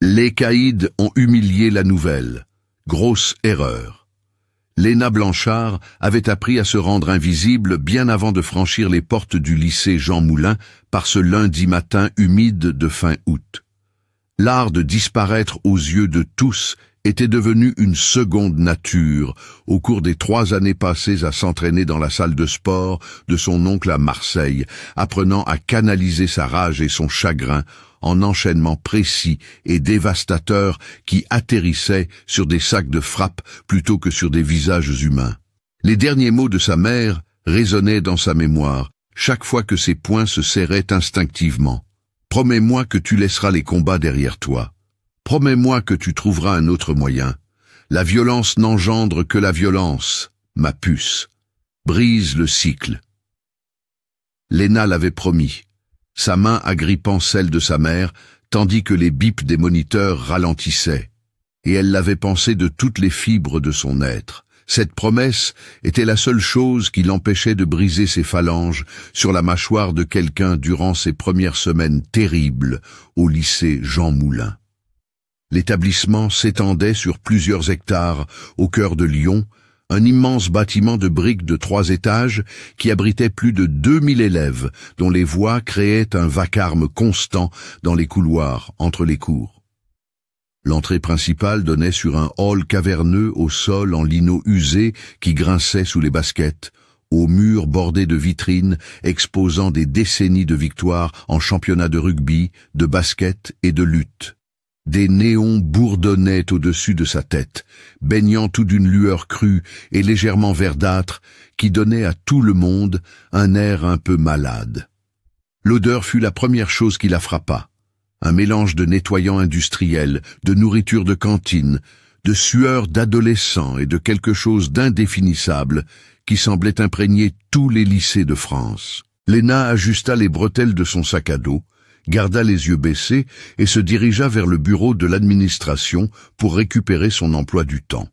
Les caïds ont humilié la nouvelle. Grosse erreur. Léna Blanchard avait appris à se rendre invisible bien avant de franchir les portes du lycée Jean Moulin par ce lundi matin humide de fin août. L'art de disparaître aux yeux de tous était devenu une seconde nature au cours des 3 années passées à s'entraîner dans la salle de sport de son oncle à Marseille, apprenant à canaliser sa rage et son chagrin en enchaînements précis et dévastateurs qui atterrissaient sur des sacs de frappe plutôt que sur des visages humains. Les derniers mots de sa mère résonnaient dans sa mémoire, chaque fois que ses poings se serraient instinctivement. « Promets-moi que tu laisseras les combats derrière toi. Promets-moi que tu trouveras un autre moyen. La violence n'engendre que la violence, ma puce. Brise le cycle. » Léna l'avait promis, sa main agrippant celle de sa mère, tandis que les bips des moniteurs ralentissaient. Et elle l'avait pensé de toutes les fibres de son être. Cette promesse était la seule chose qui l'empêchait de briser ses phalanges sur la mâchoire de quelqu'un durant ses premières semaines terribles au lycée Jean Moulin. L'établissement s'étendait sur plusieurs hectares au cœur de Lyon, un immense bâtiment de briques de 3 étages qui abritait plus de 2000 élèves dont les voix créaient un vacarme constant dans les couloirs entre les cours. L'entrée principale donnait sur un hall caverneux au sol en lino usé qui grinçait sous les baskets, aux murs bordés de vitrines exposant des décennies de victoires en championnat de rugby, de basket et de lutte. Des néons bourdonnaient au-dessus de sa tête, baignant tout d'une lueur crue et légèrement verdâtre qui donnait à tout le monde un air un peu malade. L'odeur fut la première chose qui la frappa. Un mélange de nettoyants industriels, de nourriture de cantine, de sueur d'adolescents et de quelque chose d'indéfinissable qui semblait imprégner tous les lycées de France. Léna ajusta les bretelles de son sac à dos, garda les yeux baissés et se dirigea vers le bureau de l'administration pour récupérer son emploi du temps.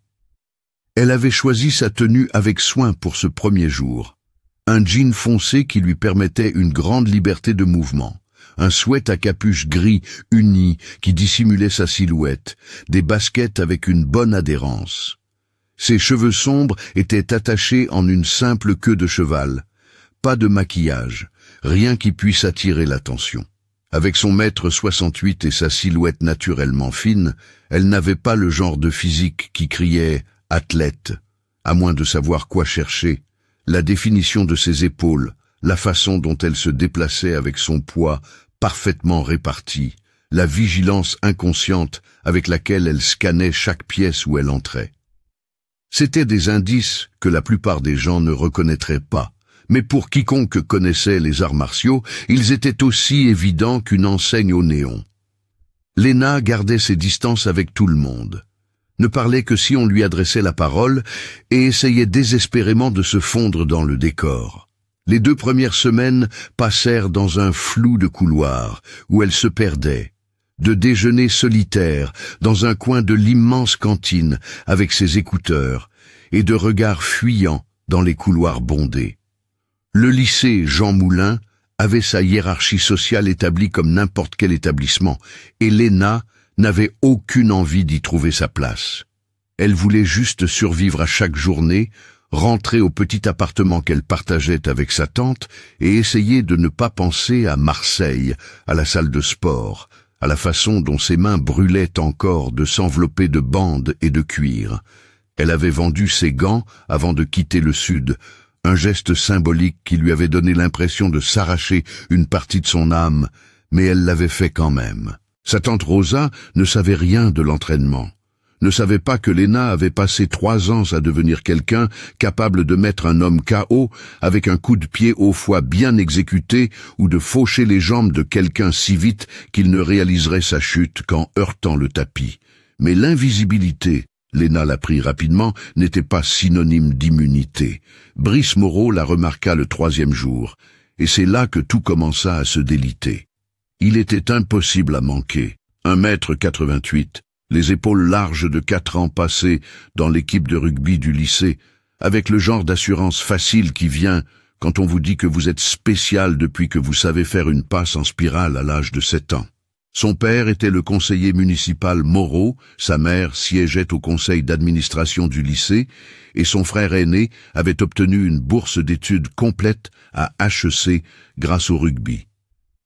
Elle avait choisi sa tenue avec soin pour ce premier jour. Un jean foncé qui lui permettait une grande liberté de mouvement. Un sweat à capuche gris uni qui dissimulait sa silhouette, des baskets avec une bonne adhérence. Ses cheveux sombres étaient attachés en une simple queue de cheval. Pas de maquillage, rien qui puisse attirer l'attention. Avec son 1m68 et sa silhouette naturellement fine, elle n'avait pas le genre de physique qui criait « athlète », à moins de savoir quoi chercher. La définition de ses épaules, la façon dont elle se déplaçait avec son poids parfaitement réparti, la vigilance inconsciente avec laquelle elle scannait chaque pièce où elle entrait. C'étaient des indices que la plupart des gens ne reconnaîtraient pas, mais pour quiconque connaissait les arts martiaux, ils étaient aussi évidents qu'une enseigne au néon. Léna gardait ses distances avec tout le monde, ne parlait que si on lui adressait la parole et essayait désespérément de se fondre dans le décor. Les 2 premières semaines passèrent dans un flou de couloirs où elle se perdait, de déjeuner solitaire dans un coin de l'immense cantine avec ses écouteurs et de regards fuyants dans les couloirs bondés. Le lycée Jean Moulin avait sa hiérarchie sociale établie comme n'importe quel établissement, et Léna n'avait aucune envie d'y trouver sa place. Elle voulait juste survivre à chaque journée, rentrer au petit appartement qu'elle partageait avec sa tante et essayer de ne pas penser à Marseille, à la salle de sport, à la façon dont ses mains brûlaient encore de s'envelopper de bandes et de cuir. Elle avait vendu ses gants avant de quitter le Sud, un geste symbolique qui lui avait donné l'impression de s'arracher une partie de son âme, mais elle l'avait fait quand même. Sa tante Rosa ne savait rien de l'entraînement, ne savait pas que Léna avait passé 3 ans à devenir quelqu'un capable de mettre un homme KO avec un coup de pied au foie bien exécuté ou de faucher les jambes de quelqu'un si vite qu'il ne réaliserait sa chute qu'en heurtant le tapis. Mais l'invisibilité, Léna l'apprit rapidement, n'était pas synonyme d'immunité. Brice Moreau la remarqua le 3e jour, et c'est là que tout commença à se déliter. Il était impossible à manquer. 1m88, les épaules larges de 4 ans passés dans l'équipe de rugby du lycée, avec le genre d'assurance facile qui vient quand on vous dit que vous êtes spécial depuis que vous savez faire une passe en spirale à l'âge de 7 ans. Son père était le conseiller municipal Moreau, sa mère siégeait au conseil d'administration du lycée, et son frère aîné avait obtenu une bourse d'études complète à HEC grâce au rugby.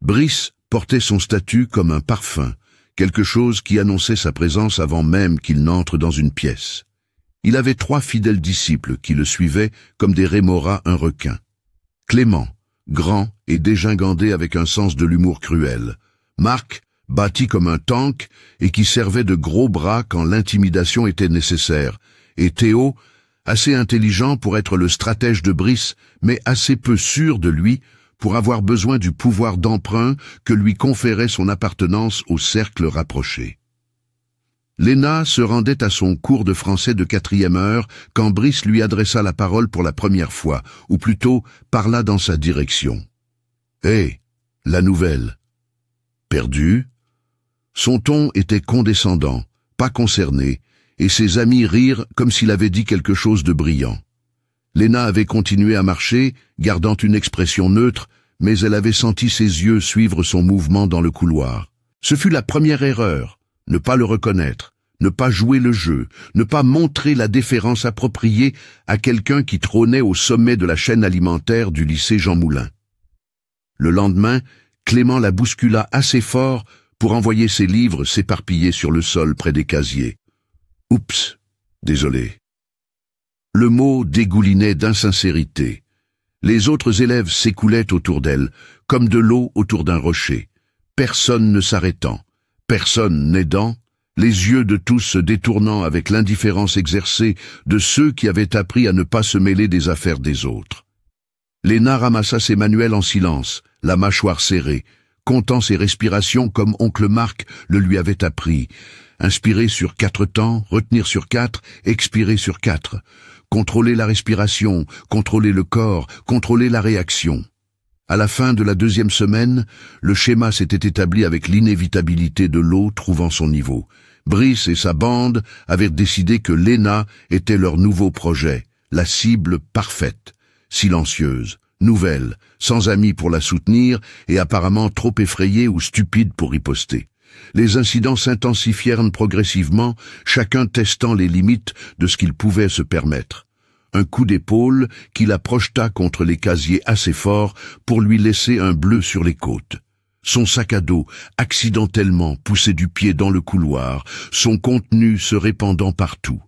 Brice portait son statut comme un parfum, quelque chose qui annonçait sa présence avant même qu'il n'entre dans une pièce. Il avait 3 fidèles disciples qui le suivaient comme des rémoras un requin. Clément, grand et dégingandé avec un sens de l'humour cruel. Marc, bâti comme un tank et qui servait de gros bras quand l'intimidation était nécessaire. Et Théo, assez intelligent pour être le stratège de Brice, mais assez peu sûr de lui pour avoir besoin du pouvoir d'emprunt que lui conférait son appartenance au cercle rapproché. Léna se rendait à son cours de français de 4e heure quand Brice lui adressa la parole pour la première fois, ou plutôt parla dans sa direction. « Hé, la nouvelle !» Perdu. Son ton était condescendant, pas concerné, et ses amis rirent comme s'il avait dit quelque chose de brillant. Léna avait continué à marcher, gardant une expression neutre, mais elle avait senti ses yeux suivre son mouvement dans le couloir. Ce fut la première erreur. Ne pas le reconnaître, ne pas jouer le jeu, ne pas montrer la déférence appropriée à quelqu'un qui trônait au sommet de la chaîne alimentaire du lycée Jean Moulin. Le lendemain, Clément la bouscula assez fort pour envoyer ses livres s'éparpiller sur le sol près des casiers. Oups, désolé. Le mot dégoulinait d'insincérité. Les autres élèves s'écoulaient autour d'elle, comme de l'eau autour d'un rocher. Personne ne s'arrêtant. Personne n'aidant, les yeux de tous se détournant avec l'indifférence exercée de ceux qui avaient appris à ne pas se mêler des affaires des autres. Léna ramassa ses manuels en silence, la mâchoire serrée, comptant ses respirations comme oncle Marc le lui avait appris. Inspirer sur 4 temps, retenir sur 4, expirer sur 4. Contrôler la respiration, contrôler le corps, contrôler la réaction. À la fin de la 2e semaine, le schéma s'était établi avec l'inévitabilité de l'eau trouvant son niveau. Brice et sa bande avaient décidé que Léna était leur nouveau projet, la cible parfaite, silencieuse, nouvelle, sans amis pour la soutenir et apparemment trop effrayée ou stupide pour riposter. Les incidents s'intensifièrent progressivement, chacun testant les limites de ce qu'il pouvait se permettre. Un coup d'épaule qui la projeta contre les casiers assez fort pour lui laisser un bleu sur les côtes. Son sac à dos, accidentellement poussé du pied dans le couloir, son contenu se répandant partout.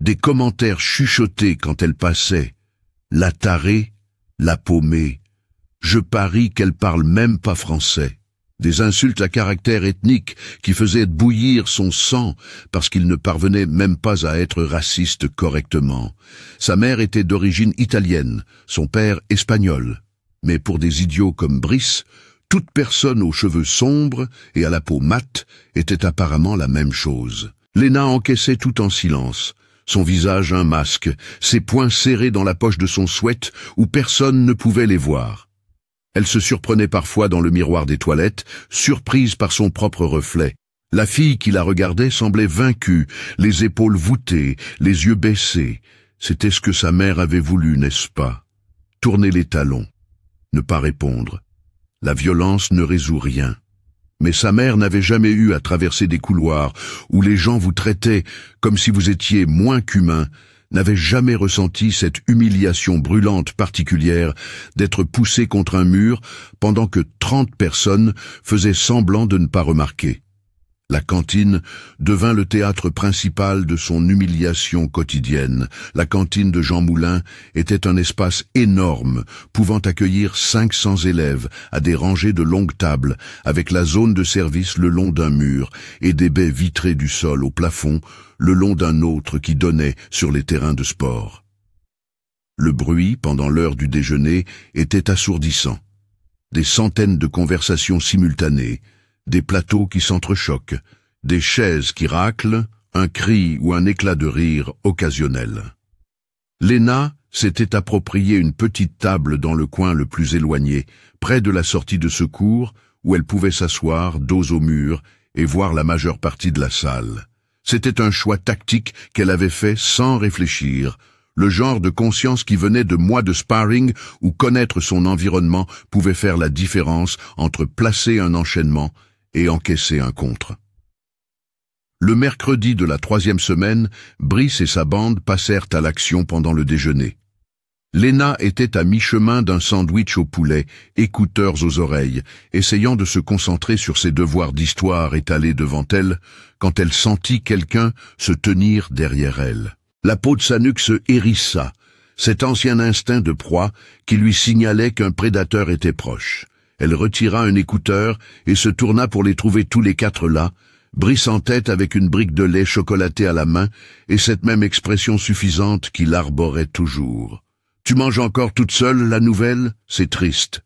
Des commentaires chuchotés quand elle passait. La tarée, la paumée. Je parie qu'elle parle même pas français. Des insultes à caractère ethnique qui faisaient bouillir son sang parce qu'il ne parvenait même pas à être raciste correctement. Sa mère était d'origine italienne, son père espagnol. Mais pour des idiots comme Brice, toute personne aux cheveux sombres et à la peau mate était apparemment la même chose. Léna encaissait tout en silence, son visage un masque, ses poings serrés dans la poche de son sweat où personne ne pouvait les voir. Elle se surprenait parfois dans le miroir des toilettes, surprise par son propre reflet. La fille qui la regardait semblait vaincue, les épaules voûtées, les yeux baissés. C'était ce que sa mère avait voulu, n'est-ce pas? Tourner les talons, ne pas répondre. La violence ne résout rien. Mais sa mère n'avait jamais eu à traverser des couloirs où les gens vous traitaient comme si vous étiez moins qu'humain, n'avait jamais ressenti cette humiliation brûlante particulière d'être poussé contre un mur pendant que 30 personnes faisaient semblant de ne pas remarquer. La cantine devint le théâtre principal de son humiliation quotidienne. La cantine de Jean Moulin était un espace énorme, pouvant accueillir 500 élèves à des rangées de longues tables, avec la zone de service le long d'un mur et des baies vitrées du sol au plafond, le long d'un autre qui donnait sur les terrains de sport. Le bruit, pendant l'heure du déjeuner, était assourdissant. Des centaines de conversations simultanées, des plateaux qui s'entrechoquent, des chaises qui raclent, un cri ou un éclat de rire occasionnel. Léna s'était approprié une petite table dans le coin le plus éloigné, près de la sortie de secours, où elle pouvait s'asseoir, dos au mur, et voir la majeure partie de la salle. C'était un choix tactique qu'elle avait fait sans réfléchir, le genre de conscience qui venait de mois de sparring où connaître son environnement pouvait faire la différence entre placer un enchaînement et encaisser un contre. Le mercredi de la 3e semaine, Brice et sa bande passèrent à l'action pendant le déjeuner. Léna était à mi-chemin d'un sandwich au poulet, écouteurs aux oreilles, essayant de se concentrer sur ses devoirs d'histoire étalés devant elle, quand elle sentit quelqu'un se tenir derrière elle. La peau de sa nuque se hérissa, cet ancien instinct de proie qui lui signalait qu'un prédateur était proche. Elle retira un écouteur et se tourna pour les trouver tous les 4 là, Brice en tête avec une brique de lait chocolaté à la main et cette même expression suffisante qu'il arborait toujours. « Tu manges encore toute seule, la nouvelle ? C'est triste. »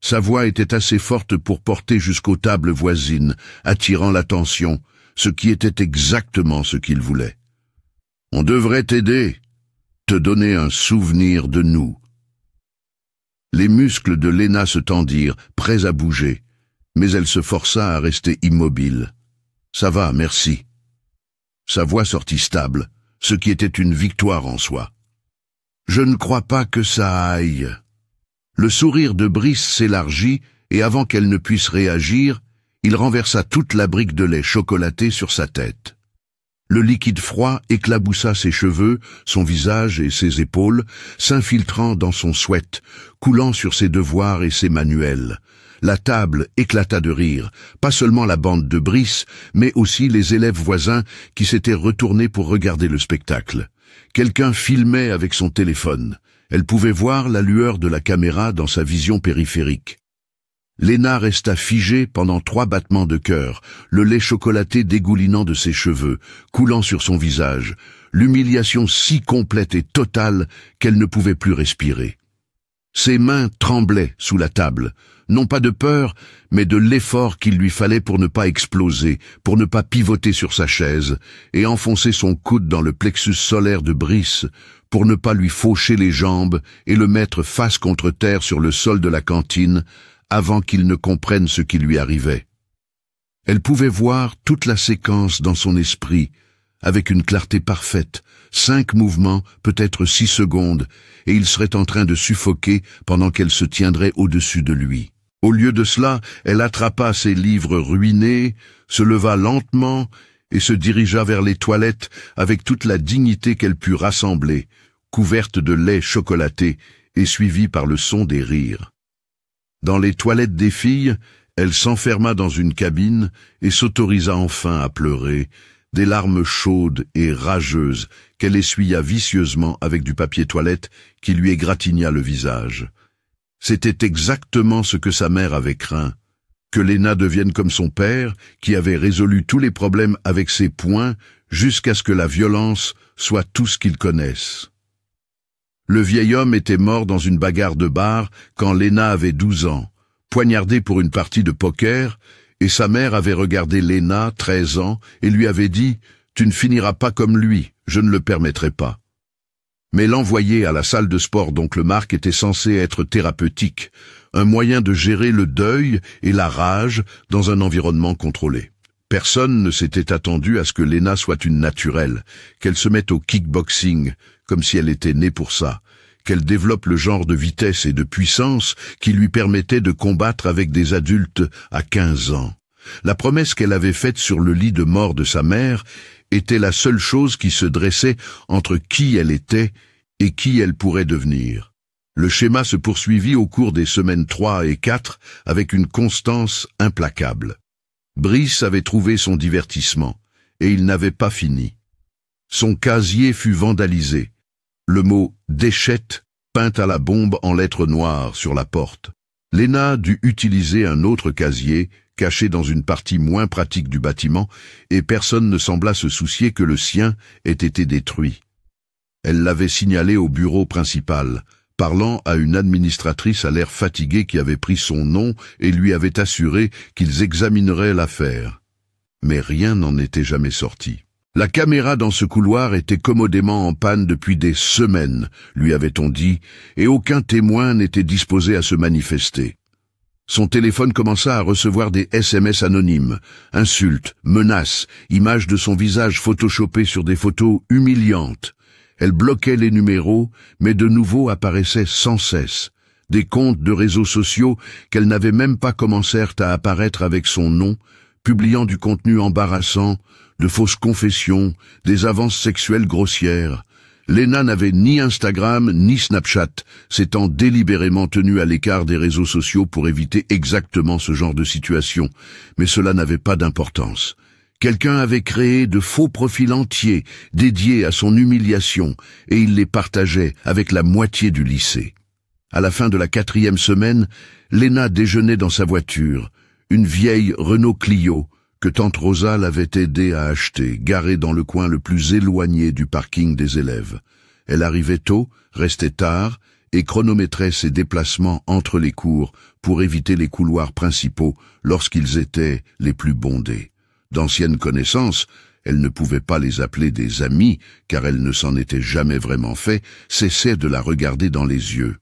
Sa voix était assez forte pour porter jusqu'aux tables voisines, attirant l'attention, ce qui était exactement ce qu'il voulait. « On devrait t'aider, te donner un souvenir de nous. » Les muscles de Léna se tendirent, prêts à bouger, mais elle se força à rester immobile. « Ça va, merci. » Sa voix sortit stable, ce qui était une victoire en soi. « Je ne crois pas que ça aille. » Le sourire de Brice s'élargit, et avant qu'elle ne puisse réagir, il renversa toute la brique de lait chocolaté sur sa tête. Le liquide froid éclaboussa ses cheveux, son visage et ses épaules, s'infiltrant dans son sweat, coulant sur ses devoirs et ses manuels. La table éclata de rire, pas seulement la bande de Brice, mais aussi les élèves voisins qui s'étaient retournés pour regarder le spectacle. Quelqu'un filmait avec son téléphone. Elle pouvait voir la lueur de la caméra dans sa vision périphérique. Léna resta figée pendant 3 battements de cœur, le lait chocolaté dégoulinant de ses cheveux, coulant sur son visage, l'humiliation si complète et totale qu'elle ne pouvait plus respirer. Ses mains tremblaient sous la table, non pas de peur, mais de l'effort qu'il lui fallait pour ne pas exploser, pour ne pas pivoter sur sa chaise, et enfoncer son coude dans le plexus solaire de Brice, pour ne pas lui faucher les jambes et le mettre face contre terre sur le sol de la cantine, avant qu'il ne comprenne ce qui lui arrivait. Elle pouvait voir toute la séquence dans son esprit, avec une clarté parfaite, 5 mouvements, peut-être 6 secondes, et il serait en train de suffoquer pendant qu'elle se tiendrait au-dessus de lui. Au lieu de cela, elle attrapa ses livres ruinés, se leva lentement et se dirigea vers les toilettes avec toute la dignité qu'elle put rassembler, couverte de lait chocolaté et suivie par le son des rires. Dans les toilettes des filles, elle s'enferma dans une cabine et s'autorisa enfin à pleurer, des larmes chaudes et rageuses qu'elle essuya vicieusement avec du papier toilette qui lui égratigna le visage. C'était exactement ce que sa mère avait craint, que Léna devienne comme son père, qui avait résolu tous les problèmes avec ses poings jusqu'à ce que la violence soit tout ce qu'ils connaissent. Le vieil homme était mort dans une bagarre de bar quand Léna avait 12 ans, poignardée pour une partie de poker, et sa mère avait regardé Léna, 13 ans, et lui avait dit « Tu ne finiras pas comme lui, je ne le permettrai pas ». Mais l'envoyer à la salle de sport d'oncle Marc était censé être thérapeutique, un moyen de gérer le deuil et la rage dans un environnement contrôlé. Personne ne s'était attendu à ce que Léna soit une naturelle, qu'elle se mette au kickboxing, comme si elle était née pour ça, qu'elle développe le genre de vitesse et de puissance qui lui permettait de combattre avec des adultes à 15 ans. La promesse qu'elle avait faite sur le lit de mort de sa mère était la seule chose qui se dressait entre qui elle était et qui elle pourrait devenir. Le schéma se poursuivit au cours des semaines 3 et 4 avec une constance implacable. Brice avait trouvé son divertissement, et il n'avait pas fini. Son casier fut vandalisé. Le mot « déchette » peint à la bombe en lettres noires sur la porte. Léna dut utiliser un autre casier, caché dans une partie moins pratique du bâtiment, et personne ne sembla se soucier que le sien ait été détruit. Elle l'avait signalé au bureau principal, parlant à une administratrice à l'air fatigué qui avait pris son nom et lui avait assuré qu'ils examineraient l'affaire. Mais rien n'en était jamais sorti. La caméra dans ce couloir était commodément en panne depuis des semaines, lui avait-on dit, et aucun témoin n'était disposé à se manifester. Son téléphone commença à recevoir des SMS anonymes, insultes, menaces, images de son visage photoshopées sur des photos humiliantes. Elle bloquait les numéros, mais de nouveau apparaissaient sans cesse. Des comptes de réseaux sociaux qu'elle n'avait même pas commencé à apparaître avec son nom, publiant du contenu embarrassant, de fausses confessions, des avances sexuelles grossières. Léna n'avait ni Instagram ni Snapchat, s'étant délibérément tenue à l'écart des réseaux sociaux pour éviter exactement ce genre de situation. Mais cela n'avait pas d'importance. Quelqu'un avait créé de faux profils entiers dédiés à son humiliation et il les partageait avec la moitié du lycée. À la fin de la 4e semaine, Léna déjeunait dans sa voiture, une vieille Renault Clio que tante Rosa l'avait aidée à acheter, garée dans le coin le plus éloigné du parking des élèves. Elle arrivait tôt, restait tard et chronométrait ses déplacements entre les cours pour éviter les couloirs principaux lorsqu'ils étaient les plus bondés. D'anciennes connaissances, elle ne pouvait pas les appeler des amis, car elle ne s'en était jamais vraiment fait, cessaient de la regarder dans les yeux.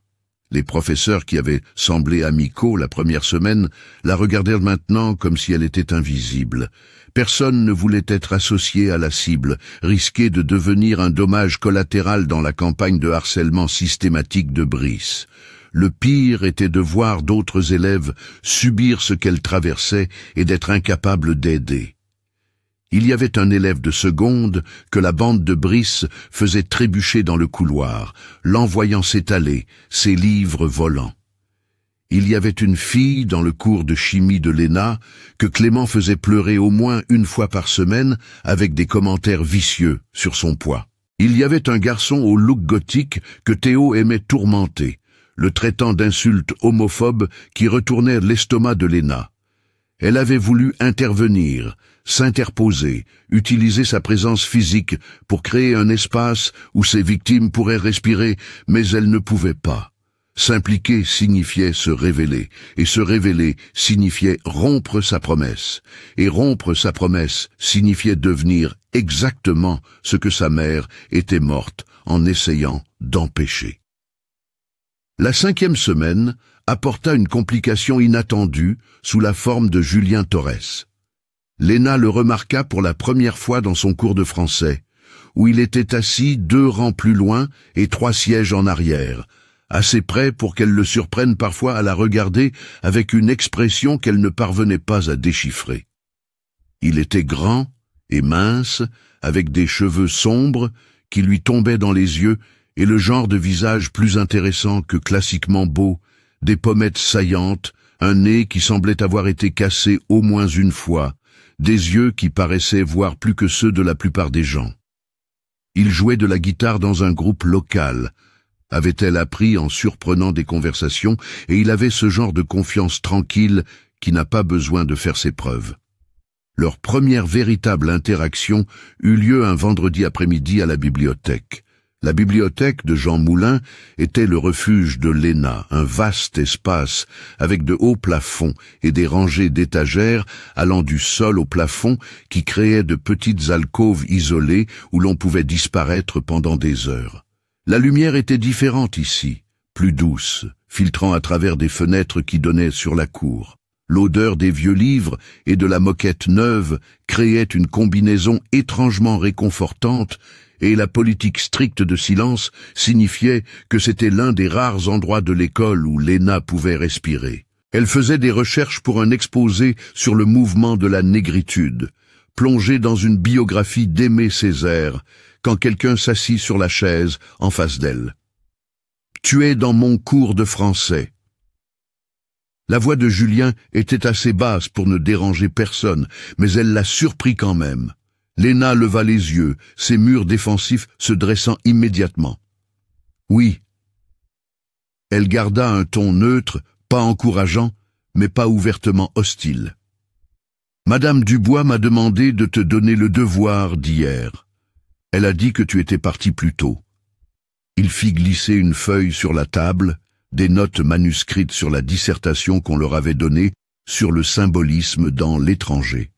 Les professeurs qui avaient semblé amicaux la première semaine la regardèrent maintenant comme si elle était invisible. Personne ne voulait être associé à la cible, risquer de devenir un dommage collatéral dans la campagne de harcèlement systématique de Brice. Le pire était de voir d'autres élèves subir ce qu'elle traversait et d'être incapables d'aider. Il y avait un élève de seconde que la bande de Brice faisait trébucher dans le couloir, l'envoyant s'étaler, ses livres volant. Il y avait une fille dans le cours de chimie de Léna que Clément faisait pleurer au moins une fois par semaine avec des commentaires vicieux sur son poids. Il y avait un garçon au look gothique que Théo aimait tourmenter, le traitant d'insultes homophobes qui retournaient l'estomac de Léna. Elle avait voulu intervenir, s'interposer, utiliser sa présence physique pour créer un espace où ses victimes pourraient respirer, mais elle ne pouvait pas. S'impliquer signifiait se révéler, et se révéler signifiait rompre sa promesse, et rompre sa promesse signifiait devenir exactement ce que sa mère était morte en essayant d'empêcher. La 5e semaine apporta une complication inattendue sous la forme de Julien Torres. Léna le remarqua pour la première fois dans son cours de français, où il était assis 2 rangs plus loin et 3 sièges en arrière, assez près pour qu'elle le surprenne parfois à la regarder avec une expression qu'elle ne parvenait pas à déchiffrer. Il était grand et mince, avec des cheveux sombres qui lui tombaient dans les yeux et le genre de visage plus intéressant que classiquement beau, des pommettes saillantes, un nez qui semblait avoir été cassé au moins une fois, des yeux qui paraissaient voir plus que ceux de la plupart des gens. Il jouait de la guitare dans un groupe local, avait-elle appris en surprenant des conversations, et il avait ce genre de confiance tranquille qui n'a pas besoin de faire ses preuves. Leur première véritable interaction eut lieu un vendredi après-midi à la bibliothèque. La bibliothèque de Jean Moulin était le refuge de Léna, un vaste espace avec de hauts plafonds et des rangées d'étagères allant du sol au plafond qui créaient de petites alcôves isolées où l'on pouvait disparaître pendant des heures. La lumière était différente ici, plus douce, filtrant à travers des fenêtres qui donnaient sur la cour. L'odeur des vieux livres et de la moquette neuve créait une combinaison étrangement réconfortante et la politique stricte de silence signifiait que c'était l'un des rares endroits de l'école où Léna pouvait respirer. Elle faisait des recherches pour un exposé sur le mouvement de la négritude, plongée dans une biographie d'Aimé Césaire, quand quelqu'un s'assit sur la chaise en face d'elle. « Tu es dans mon cours de français. » La voix de Julien était assez basse pour ne déranger personne, mais elle l'a surpris quand même. Léna leva les yeux, ses murs défensifs se dressant immédiatement. « Oui. » Elle garda un ton neutre, pas encourageant, mais pas ouvertement hostile. « Madame Dubois m'a demandé de te donner le devoir d'hier. Elle a dit que tu étais parti plus tôt. » Il fit glisser une feuille sur la table, des notes manuscrites sur la dissertation qu'on leur avait donnée sur le symbolisme dans l'étranger.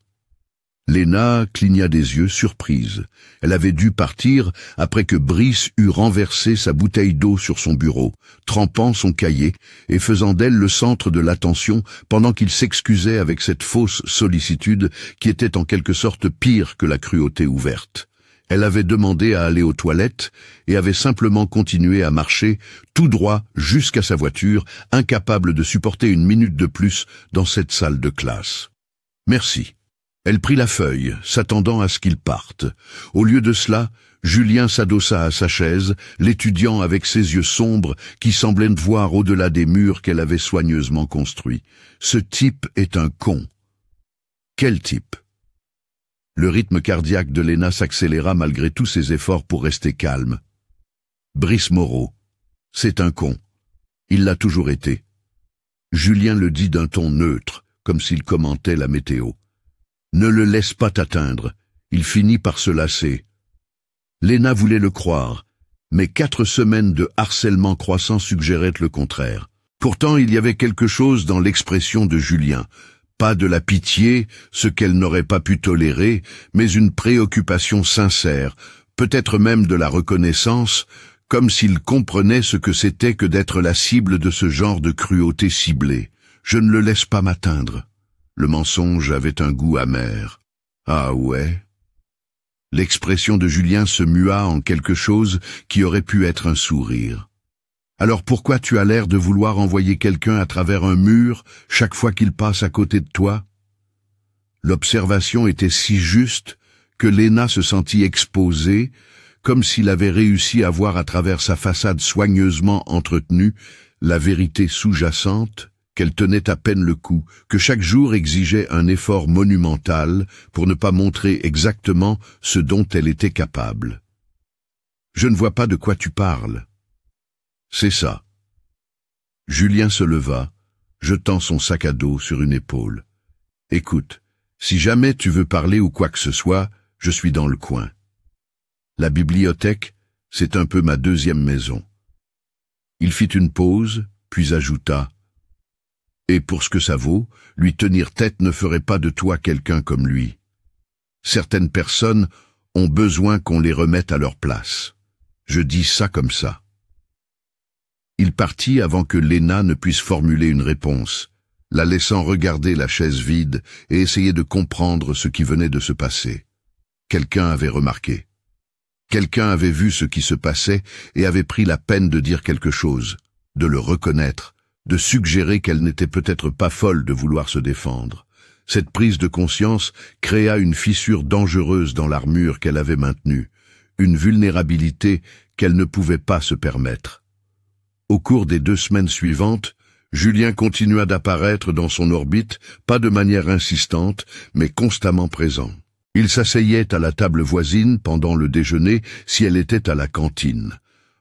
Léna cligna des yeux, surprise. Elle avait dû partir après que Brice eut renversé sa bouteille d'eau sur son bureau, trempant son cahier et faisant d'elle le centre de l'attention pendant qu'il s'excusait avec cette fausse sollicitude qui était en quelque sorte pire que la cruauté ouverte. Elle avait demandé à aller aux toilettes et avait simplement continué à marcher tout droit jusqu'à sa voiture, incapable de supporter une minute de plus dans cette salle de classe. « Merci. » Elle prit la feuille, s'attendant à ce qu'il parte. Au lieu de cela, Julien s'adossa à sa chaise, l'étudiant avec ses yeux sombres qui semblaient ne voir au-delà des murs qu'elle avait soigneusement construits. Ce type est un con. Quel type? Le rythme cardiaque de Léna s'accéléra malgré tous ses efforts pour rester calme. Brice Moreau. C'est un con. Il l'a toujours été. Julien le dit d'un ton neutre, comme s'il commentait la météo. Ne le laisse pas t'atteindre. Il finit par se lasser. Léna voulait le croire, mais 4 semaines de harcèlement croissant suggéraient le contraire. Pourtant, il y avait quelque chose dans l'expression de Julien. Pas de la pitié, ce qu'elle n'aurait pas pu tolérer, mais une préoccupation sincère, peut-être même de la reconnaissance, comme s'il comprenait ce que c'était que d'être la cible de ce genre de cruauté ciblée. Je ne le laisse pas m'atteindre. Le mensonge avait un goût amer. Ah ouais? L'expression de Julien se mua en quelque chose qui aurait pu être un sourire. Alors pourquoi tu as l'air de vouloir envoyer quelqu'un à travers un mur chaque fois qu'il passe à côté de toi? L'observation était si juste que Léna se sentit exposée, comme s'il avait réussi à voir à travers sa façade soigneusement entretenue la vérité sous-jacente, qu'elle tenait à peine le coup, que chaque jour exigeait un effort monumental pour ne pas montrer exactement ce dont elle était capable. Je ne vois pas de quoi tu parles. C'est ça. Julien se leva, jetant son sac à dos sur une épaule. Écoute, si jamais tu veux parler ou quoi que ce soit, je suis dans le coin. La bibliothèque, c'est un peu ma deuxième maison. Il fit une pause, puis ajouta: et pour ce que ça vaut, lui tenir tête ne ferait pas de toi quelqu'un comme lui. Certaines personnes ont besoin qu'on les remette à leur place. Je dis ça comme ça. Il partit avant que Léna ne puisse formuler une réponse, la laissant regarder la chaise vide et essayer de comprendre ce qui venait de se passer. Quelqu'un avait remarqué. Quelqu'un avait vu ce qui se passait et avait pris la peine de dire quelque chose, de le reconnaître, de suggérer qu'elle n'était peut-être pas folle de vouloir se défendre. Cette prise de conscience créa une fissure dangereuse dans l'armure qu'elle avait maintenue, une vulnérabilité qu'elle ne pouvait pas se permettre. Au cours des 2 semaines suivantes, Julien continua d'apparaître dans son orbite, pas de manière insistante, mais constamment présent. Il s'asseyait à la table voisine pendant le déjeuner si elle était à la cantine.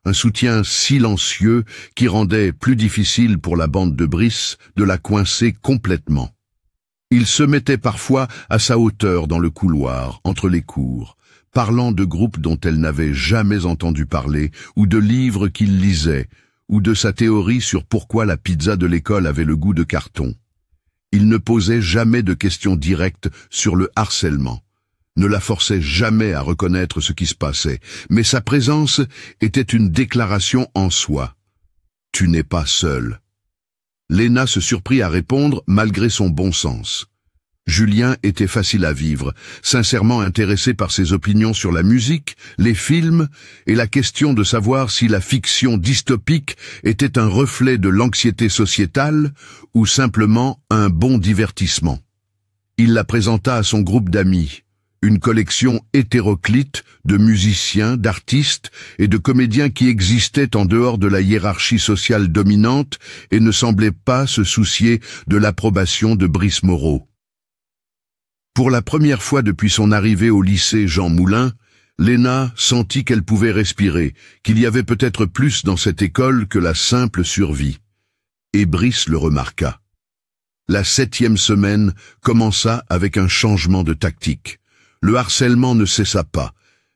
Un soutien silencieux qui rendait plus difficile pour la bande de Brice de la coincer complètement. Il se mettait parfois à sa hauteur dans le couloir, entre les cours, parlant de groupes dont elle n'avait jamais entendu parler, ou de livres qu'il lisait, ou de sa théorie sur pourquoi la pizza de l'école avait le goût de carton. Il ne posait jamais de questions directes sur le harcèlement, ne la forçait jamais à reconnaître ce qui se passait, mais sa présence était une déclaration en soi. « Tu n'es pas seul ». Léna se surprit à répondre malgré son bon sens. Julien était facile à vivre, sincèrement intéressé par ses opinions sur la musique, les films et la question de savoir si la fiction dystopique était un reflet de l'anxiété sociétale ou simplement un bon divertissement. Il la présenta à son groupe d'amis, une collection hétéroclite de musiciens, d'artistes et de comédiens qui existaient en dehors de la hiérarchie sociale dominante et ne semblaient pas se soucier de l'approbation de Brice Moreau. Pour la première fois depuis son arrivée au lycée Jean Moulin, Léna sentit qu'elle pouvait respirer, qu'il y avait peut-être plus dans cette école que la simple survie. Et Brice le remarqua. La 7e semaine commença avec un changement de tactique. Le harcèlement ne cessa pas,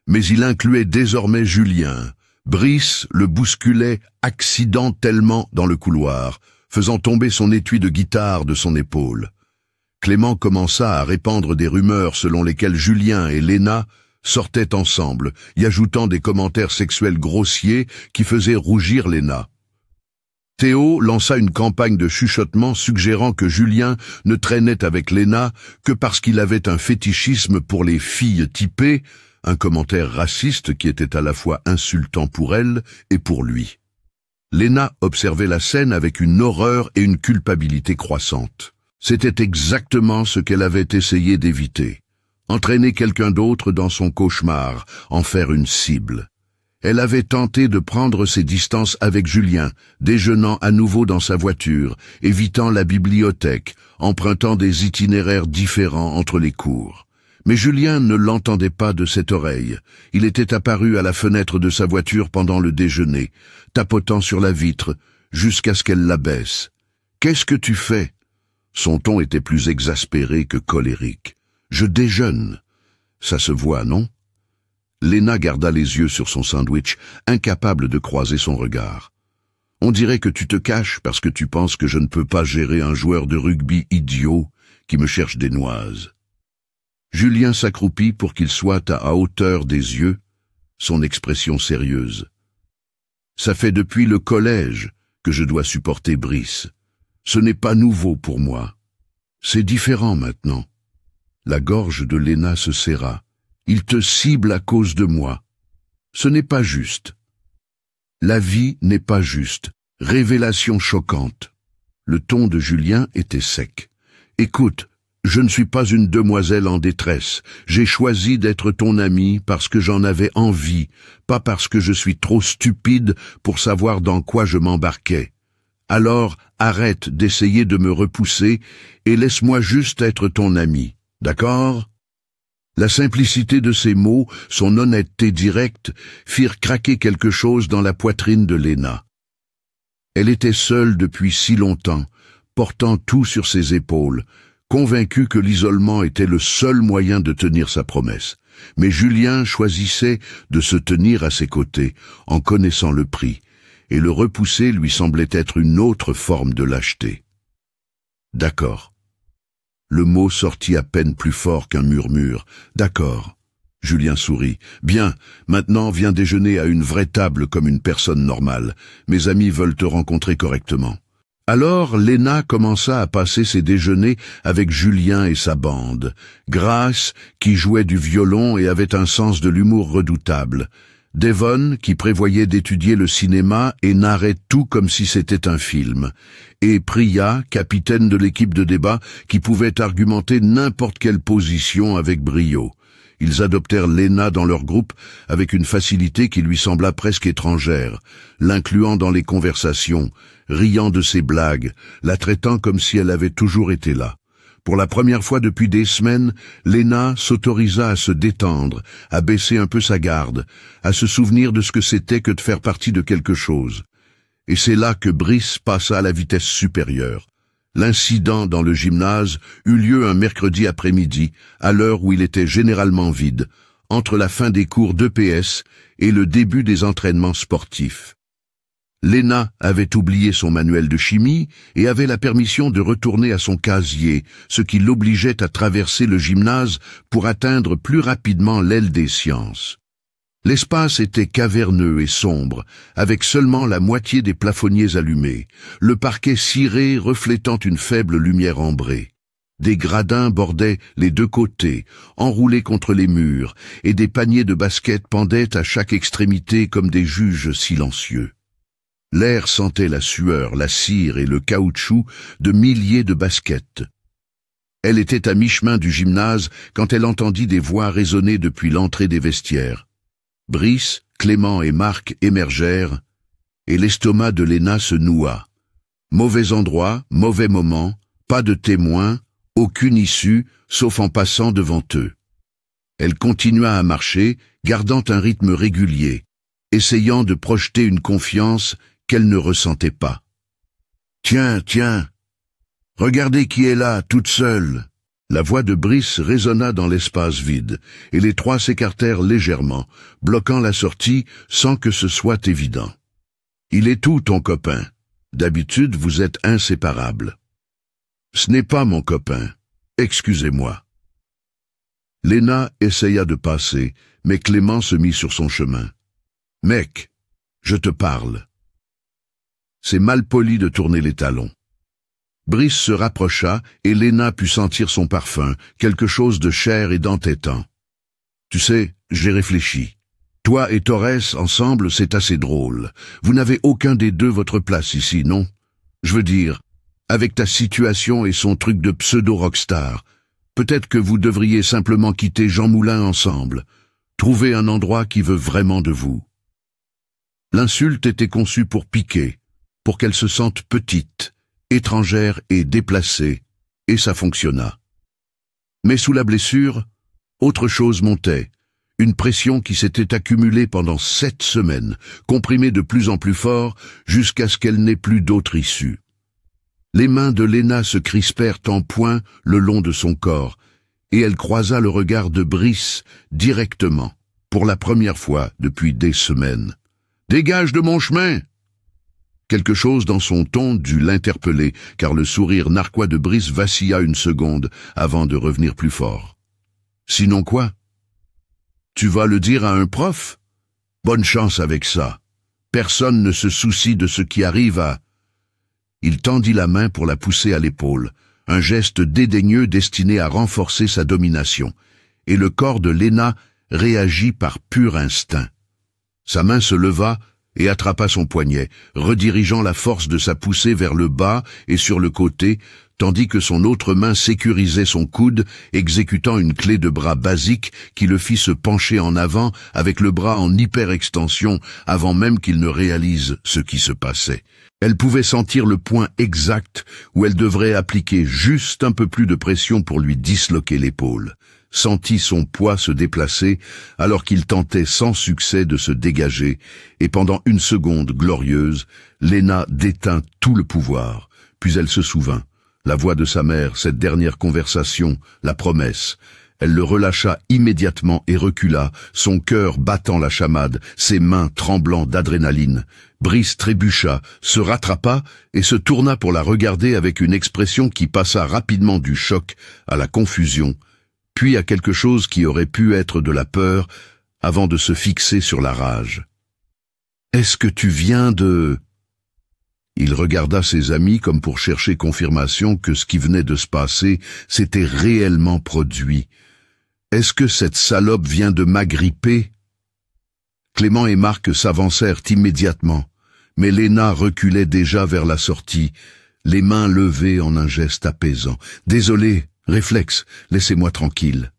mais il incluait désormais Julien. Brice le bousculait accidentellement dans le couloir, faisant tomber son étui de guitare de son épaule. Clément commença à répandre des rumeurs selon lesquelles Julien et Léna sortaient ensemble, y ajoutant des commentaires sexuels grossiers qui faisaient rougir Léna. Théo lança une campagne de chuchotement suggérant que Julien ne traînait avec Léna que parce qu'il avait un fétichisme pour les filles typées, un commentaire raciste qui était à la fois insultant pour elle et pour lui. Léna observait la scène avec une horreur et une culpabilité croissantes. C'était exactement ce qu'elle avait essayé d'éviter. Entraîner quelqu'un d'autre dans son cauchemar, en faire une cible. Elle avait tenté de prendre ses distances avec Julien, déjeunant à nouveau dans sa voiture, évitant la bibliothèque, empruntant des itinéraires différents entre les cours. Mais Julien ne l'entendait pas de cette oreille. Il était apparu à la fenêtre de sa voiture pendant le déjeuner, tapotant sur la vitre, jusqu'à ce qu'elle la baisse. « Qu'est-ce que tu fais ?» Son ton était plus exaspéré que colérique. « Je déjeune. » Ça se voit, non ? Léna garda les yeux sur son sandwich, incapable de croiser son regard. « On dirait que tu te caches parce que tu penses que je ne peux pas gérer un joueur de rugby idiot qui me cherche des noises. » Julien s'accroupit pour qu'il soit à hauteur des yeux, son expression sérieuse. « Ça fait depuis le collège que je dois supporter Brice. Ce n'est pas nouveau pour moi. C'est différent maintenant. » La gorge de Léna se serra. « Il te cible à cause de moi. Ce n'est pas juste. La vie n'est pas juste. Révélation choquante. » Le ton de Julien était sec. « Écoute, je ne suis pas une demoiselle en détresse. J'ai choisi d'être ton ami parce que j'en avais envie, pas parce que je suis trop stupide pour savoir dans quoi je m'embarquais. Alors, arrête d'essayer de me repousser et laisse-moi juste être ton ami. D'accord ?» La simplicité de ses mots, son honnêteté directe, firent craquer quelque chose dans la poitrine de Léna. Elle était seule depuis si longtemps, portant tout sur ses épaules, convaincue que l'isolement était le seul moyen de tenir sa promesse. Mais Julien choisissait de se tenir à ses côtés, en connaissant le prix, et le repousser lui semblait être une autre forme de lâcheté. « D'accord. » Le mot sortit à peine plus fort qu'un murmure. « D'accord. » Julien sourit. « Bien, maintenant viens déjeuner à une vraie table comme une personne normale. Mes amis veulent te rencontrer correctement. » Alors Léna commença à passer ses déjeuners avec Julien et sa bande. Grace, qui jouait du violon et avait un sens de l'humour redoutable. Devon, qui prévoyait d'étudier le cinéma et narrait tout comme si c'était un film. Et Priya, capitaine de l'équipe de débat, qui pouvait argumenter n'importe quelle position avec brio. Ils adoptèrent Léna dans leur groupe avec une facilité qui lui sembla presque étrangère, l'incluant dans les conversations, riant de ses blagues, la traitant comme si elle avait toujours été là. Pour la première fois depuis des semaines, Léna s'autorisa à se détendre, à baisser un peu sa garde, à se souvenir de ce que c'était que de faire partie de quelque chose. Et c'est là que Brice passa à la vitesse supérieure. L'incident dans le gymnase eut lieu un mercredi après-midi, à l'heure où il était généralement vide, entre la fin des cours d'EPS et le début des entraînements sportifs. Léna avait oublié son manuel de chimie et avait la permission de retourner à son casier, ce qui l'obligeait à traverser le gymnase pour atteindre plus rapidement l'aile des sciences. L'espace était caverneux et sombre, avec seulement la moitié des plafonniers allumés, le parquet ciré reflétant une faible lumière ambrée. Des gradins bordaient les deux côtés, enroulés contre les murs, et des paniers de basket pendaient à chaque extrémité comme des juges silencieux. L'air sentait la sueur, la cire et le caoutchouc de milliers de baskets. Elle était à mi-chemin du gymnase quand elle entendit des voix résonner depuis l'entrée des vestiaires. Brice, Clément et Marc émergèrent, et l'estomac de Léna se noua. Mauvais endroit, mauvais moment, pas de témoin, aucune issue, sauf en passant devant eux. Elle continua à marcher, gardant un rythme régulier, essayant de projeter une confiance qu'elle ne ressentait pas. « Tiens, tiens, regardez qui est là, toute seule !» La voix de Brice résonna dans l'espace vide, et les trois s'écartèrent légèrement, bloquant la sortie sans que ce soit évident. « Il est où ton copain? D'habitude, vous êtes inséparables. »« Ce n'est pas mon copain. Excusez-moi. » Léna essaya de passer, mais Clément se mit sur son chemin. « Mec, je te parle. » C'est mal poli de tourner les talons. Brice se rapprocha et Léna put sentir son parfum, quelque chose de cher et d'entêtant. « Tu sais, j'ai réfléchi. Toi et Torres, ensemble, c'est assez drôle. Vous n'avez aucun des deux votre place ici, non? Je veux dire, avec ta situation et son truc de pseudo-rockstar. Peut-être que vous devriez simplement quitter Jean Moulin ensemble. Trouver un endroit qui veut vraiment de vous. » L'insulte était conçue pour piquer, pour qu'elle se sente petite, étrangère et déplacée, et ça fonctionna. Mais sous la blessure, autre chose montait, une pression qui s'était accumulée pendant 7 semaines, comprimée de plus en plus fort, jusqu'à ce qu'elle n'ait plus d'autre issue. Les mains de Léna se crispèrent en poing le long de son corps, et elle croisa le regard de Brice directement, pour la première fois depuis des semaines. « Dégage de mon chemin !» Quelque chose dans son ton dut l'interpeller, car le sourire narquois de Brice vacilla une seconde avant de revenir plus fort. « Sinon quoi? Tu vas le dire à un prof? Bonne chance avec ça. Personne ne se soucie de ce qui arrive à... » Il tendit la main pour la pousser à l'épaule, un geste dédaigneux destiné à renforcer sa domination, et le corps de Léna réagit par pur instinct. Sa main se leva et attrapa son poignet, redirigeant la force de sa poussée vers le bas et sur le côté, tandis que son autre main sécurisait son coude, exécutant une clé de bras basique qui le fit se pencher en avant avec le bras en hyperextension avant même qu'il ne réalise ce qui se passait. Elle pouvait sentir le point exact où elle devrait appliquer juste un peu plus de pression pour lui disloquer l'épaule. Sentit son poids se déplacer alors qu'il tentait sans succès de se dégager, et pendant une seconde glorieuse, Léna détint tout le pouvoir. Puis elle se souvint. La voix de sa mère, cette dernière conversation, la promesse. Elle le relâcha immédiatement et recula, son cœur battant la chamade, ses mains tremblant d'adrénaline. Brice trébucha, se rattrapa et se tourna pour la regarder avec une expression qui passa rapidement du choc à la confusion, puis à quelque chose qui aurait pu être de la peur, avant de se fixer sur la rage. « Est-ce que tu viens de... » Il regarda ses amis comme pour chercher confirmation que ce qui venait de se passer s'était réellement produit. « Est-ce que cette salope vient de m'agripper ?» Clément et Marc s'avancèrent immédiatement, mais Léna reculait déjà vers la sortie, les mains levées en un geste apaisant. « Désolé, réflexe, laissez-moi tranquille. »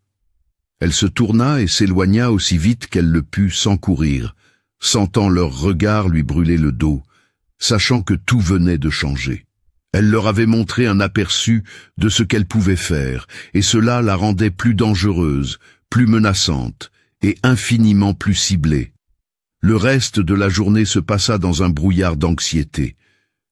Elle se tourna et s'éloigna aussi vite qu'elle le put sans courir, sentant leur regard lui brûler le dos, sachant que tout venait de changer. Elle leur avait montré un aperçu de ce qu'elle pouvait faire, et cela la rendait plus dangereuse, plus menaçante, et infiniment plus ciblée. Le reste de la journée se passa dans un brouillard d'anxiété.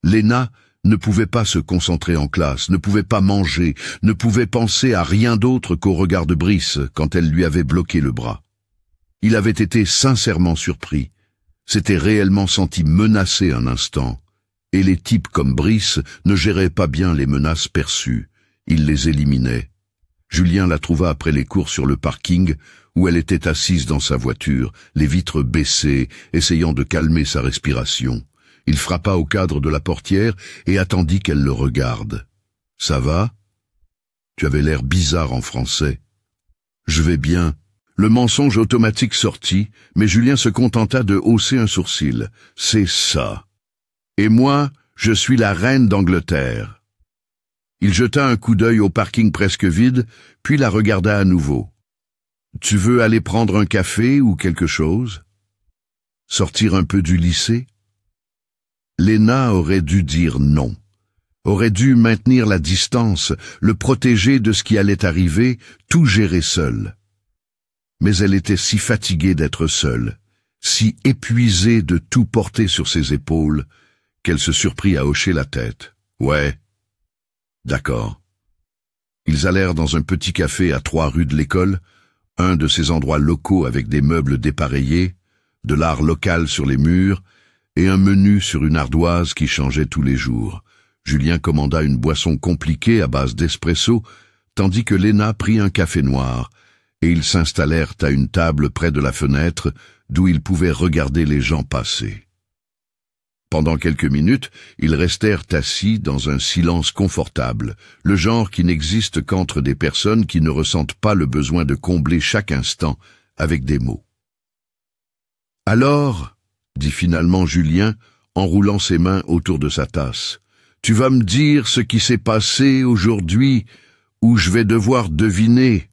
Léna ne pouvait pas se concentrer en classe, ne pouvait pas manger, ne pouvait penser à rien d'autre qu'au regard de Brice quand elle lui avait bloqué le bras. Il avait été sincèrement surpris, s'était réellement senti menacé un instant, et les types comme Brice ne géraient pas bien les menaces perçues, ils les éliminaient. Julien la trouva après les cours sur le parking, où elle était assise dans sa voiture, les vitres baissées, essayant de calmer sa respiration. Il frappa au cadre de la portière et attendit qu'elle le regarde. « Ça va ? Tu avais l'air bizarre en français. »« Je vais bien. » Le mensonge automatique sortit, mais Julien se contenta de hausser un sourcil. « C'est ça. Et moi, je suis la reine d'Angleterre. » Il jeta un coup d'œil au parking presque vide, puis la regarda à nouveau. « Tu veux aller prendre un café ou quelque chose? Sortir un peu du lycée ?» Léna aurait dû dire non, aurait dû maintenir la distance, le protéger de ce qui allait arriver, tout gérer seule. Mais elle était si fatiguée d'être seule, si épuisée de tout porter sur ses épaules, qu'elle se surprit à hocher la tête. « Ouais, d'accord. » Ils allèrent dans un petit café à 3 rues de l'école, un de ces endroits locaux avec des meubles dépareillés, de l'art local sur les murs, et un menu sur une ardoise qui changeait tous les jours. Julien commanda une boisson compliquée à base d'espresso, tandis que Léna prit un café noir, et ils s'installèrent à une table près de la fenêtre, d'où ils pouvaient regarder les gens passer. Pendant quelques minutes, ils restèrent assis dans un silence confortable, le genre qui n'existe qu'entre des personnes qui ne ressentent pas le besoin de combler chaque instant avec des mots. « Alors, dit finalement Julien, en roulant ses mains autour de sa tasse, « Tu vas me dire ce qui s'est passé aujourd'hui, ou je vais devoir deviner.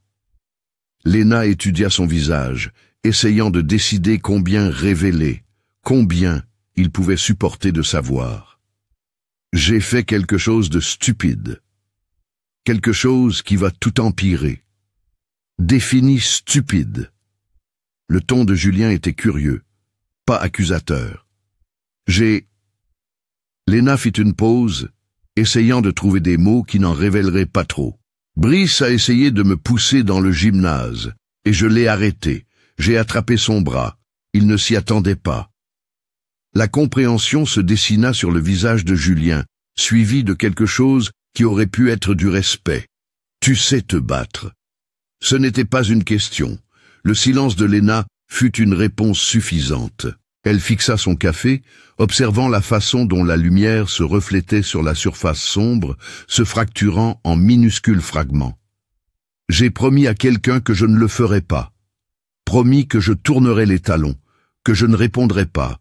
Léna étudia son visage, essayant de décider combien révéler, combien il pouvait supporter de savoir. J'ai fait quelque chose de stupide. Quelque chose qui va tout empirer. Défini stupide. Le ton de Julien était curieux, pas accusateur. Léna fit une pause, essayant de trouver des mots qui n'en révéleraient pas trop. Brice a essayé de me pousser dans le gymnase, et je l'ai arrêté. J'ai attrapé son bras. Il ne s'y attendait pas. La compréhension se dessina sur le visage de Julien, suivi de quelque chose qui aurait pu être du respect. Tu sais te battre. Ce n'était pas une question. Le silence de Léna fut une réponse suffisante. Elle fixa son café, observant la façon dont la lumière se reflétait sur la surface sombre, se fracturant en minuscules fragments. J'ai promis à quelqu'un que je ne le ferai pas. Promis que je tournerai les talons, que je ne répondrai pas,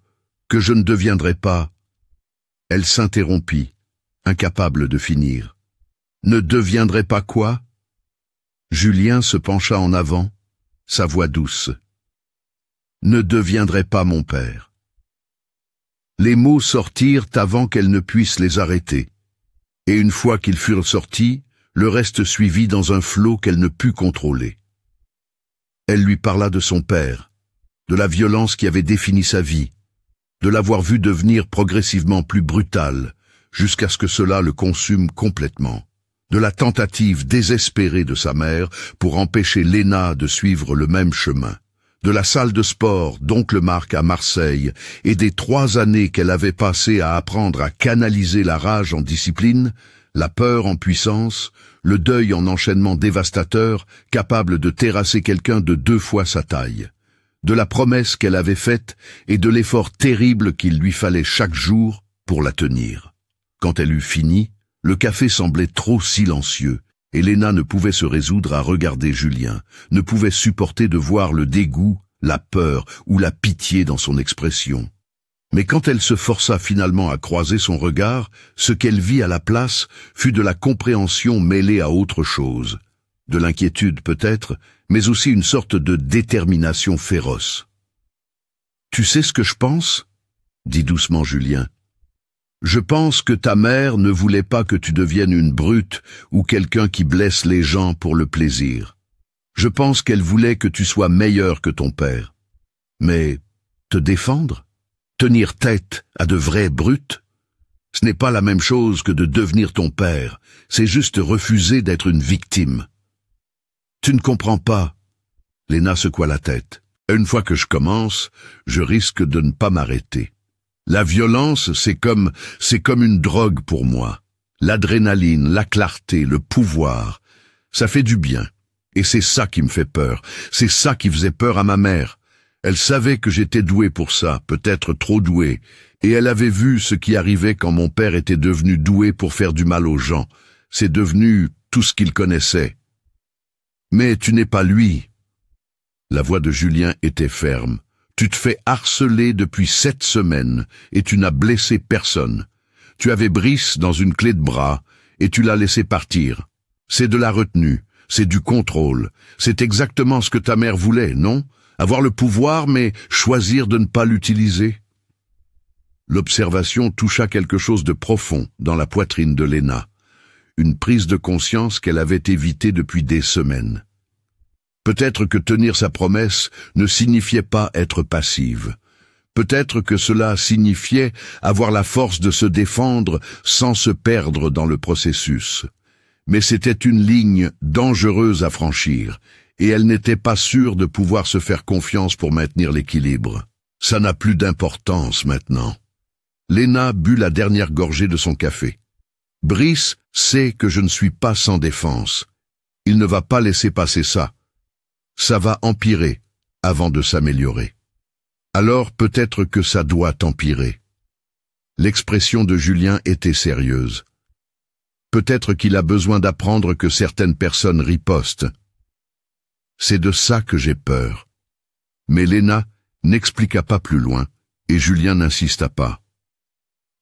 que je ne deviendrai pas. Elle s'interrompit, incapable de finir. Ne deviendrai pas quoi? Julien se pencha en avant, sa voix douce. Ne deviendrai pas mon père. Les mots sortirent avant qu'elle ne puisse les arrêter. Et une fois qu'ils furent sortis, le reste suivit dans un flot qu'elle ne put contrôler. Elle lui parla de son père, de la violence qui avait défini sa vie, de l'avoir vu devenir progressivement plus brutal, jusqu'à ce que cela le consume complètement, de la tentative désespérée de sa mère pour empêcher Léna de suivre le même chemin, de la salle de sport d'oncle Marc à Marseille et des 3 années qu'elle avait passées à apprendre à canaliser la rage en discipline, la peur en puissance, le deuil en enchaînement dévastateur, capable de terrasser quelqu'un de 2 fois sa taille, de la promesse qu'elle avait faite et de l'effort terrible qu'il lui fallait chaque jour pour la tenir. Quand elle eut fini, le café semblait trop silencieux, et Léna ne pouvait se résoudre à regarder Julien, ne pouvait supporter de voir le dégoût, la peur ou la pitié dans son expression. Mais quand elle se força finalement à croiser son regard, ce qu'elle vit à la place fut de la compréhension mêlée à autre chose, de l'inquiétude peut-être, mais aussi une sorte de détermination féroce. « Tu sais ce que je pense ?» dit doucement Julien. Je pense que ta mère ne voulait pas que tu deviennes une brute ou quelqu'un qui blesse les gens pour le plaisir. Je pense qu'elle voulait que tu sois meilleur que ton père. Mais te défendre? Tenir tête à de vraies brutes? Ce n'est pas la même chose que de devenir ton père, c'est juste refuser d'être une victime. Tu ne comprends pas. Léna secoua la tête. Une fois que je commence, je risque de ne pas m'arrêter. La violence, c'est comme une drogue pour moi. L'adrénaline, la clarté, le pouvoir, ça fait du bien. Et c'est ça qui me fait peur. C'est ça qui faisait peur à ma mère. Elle savait que j'étais doué pour ça, peut-être trop doué, et elle avait vu ce qui arrivait quand mon père était devenu doué pour faire du mal aux gens. C'est devenu tout ce qu'il connaissait. Mais tu n'es pas lui. La voix de Julien était ferme. Tu te fais harceler depuis 7 semaines et tu n'as blessé personne. Tu avais Brice dans une clé de bras et tu l'as laissé partir. C'est de la retenue, c'est du contrôle. C'est exactement ce que ta mère voulait, non? Avoir le pouvoir mais choisir de ne pas l'utiliser. L'observation toucha quelque chose de profond dans la poitrine de Léna. Une prise de conscience qu'elle avait évitée depuis des semaines. Peut-être que tenir sa promesse ne signifiait pas être passive. Peut-être que cela signifiait avoir la force de se défendre sans se perdre dans le processus. Mais c'était une ligne dangereuse à franchir, et elle n'était pas sûre de pouvoir se faire confiance pour maintenir l'équilibre. Ça n'a plus d'importance maintenant. Léna but la dernière gorgée de son café. Brice sait que je ne suis pas sans défense. Il ne va pas laisser passer ça. Ça va empirer avant de s'améliorer. Alors peut-être que ça doit empirer. L'expression de Julien était sérieuse. Peut-être qu'il a besoin d'apprendre que certaines personnes ripostent. C'est de ça que j'ai peur. Mais Léna n'expliqua pas plus loin, et Julien n'insista pas.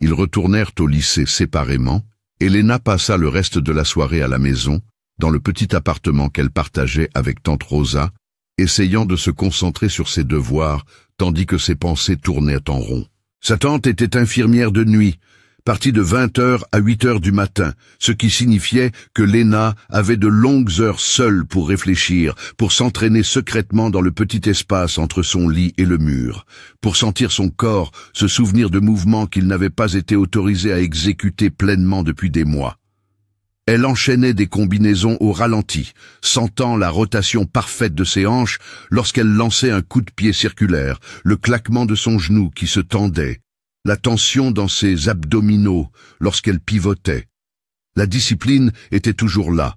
Ils retournèrent au lycée séparément, et Léna passa le reste de la soirée à la maison, dans le petit appartement qu'elle partageait avec tante Rosa, essayant de se concentrer sur ses devoirs, tandis que ses pensées tournaient en rond. Sa tante était infirmière de nuit, partie de 20h à 8h du matin, ce qui signifiait que Léna avait de longues heures seule pour réfléchir, pour s'entraîner secrètement dans le petit espace entre son lit et le mur, pour sentir son corps se souvenir de mouvements qu'il n'avait pas été autorisé à exécuter pleinement depuis des mois. Elle enchaînait des combinaisons au ralenti, sentant la rotation parfaite de ses hanches lorsqu'elle lançait un coup de pied circulaire, le claquement de son genou qui se tendait, la tension dans ses abdominaux lorsqu'elle pivotait. La discipline était toujours là,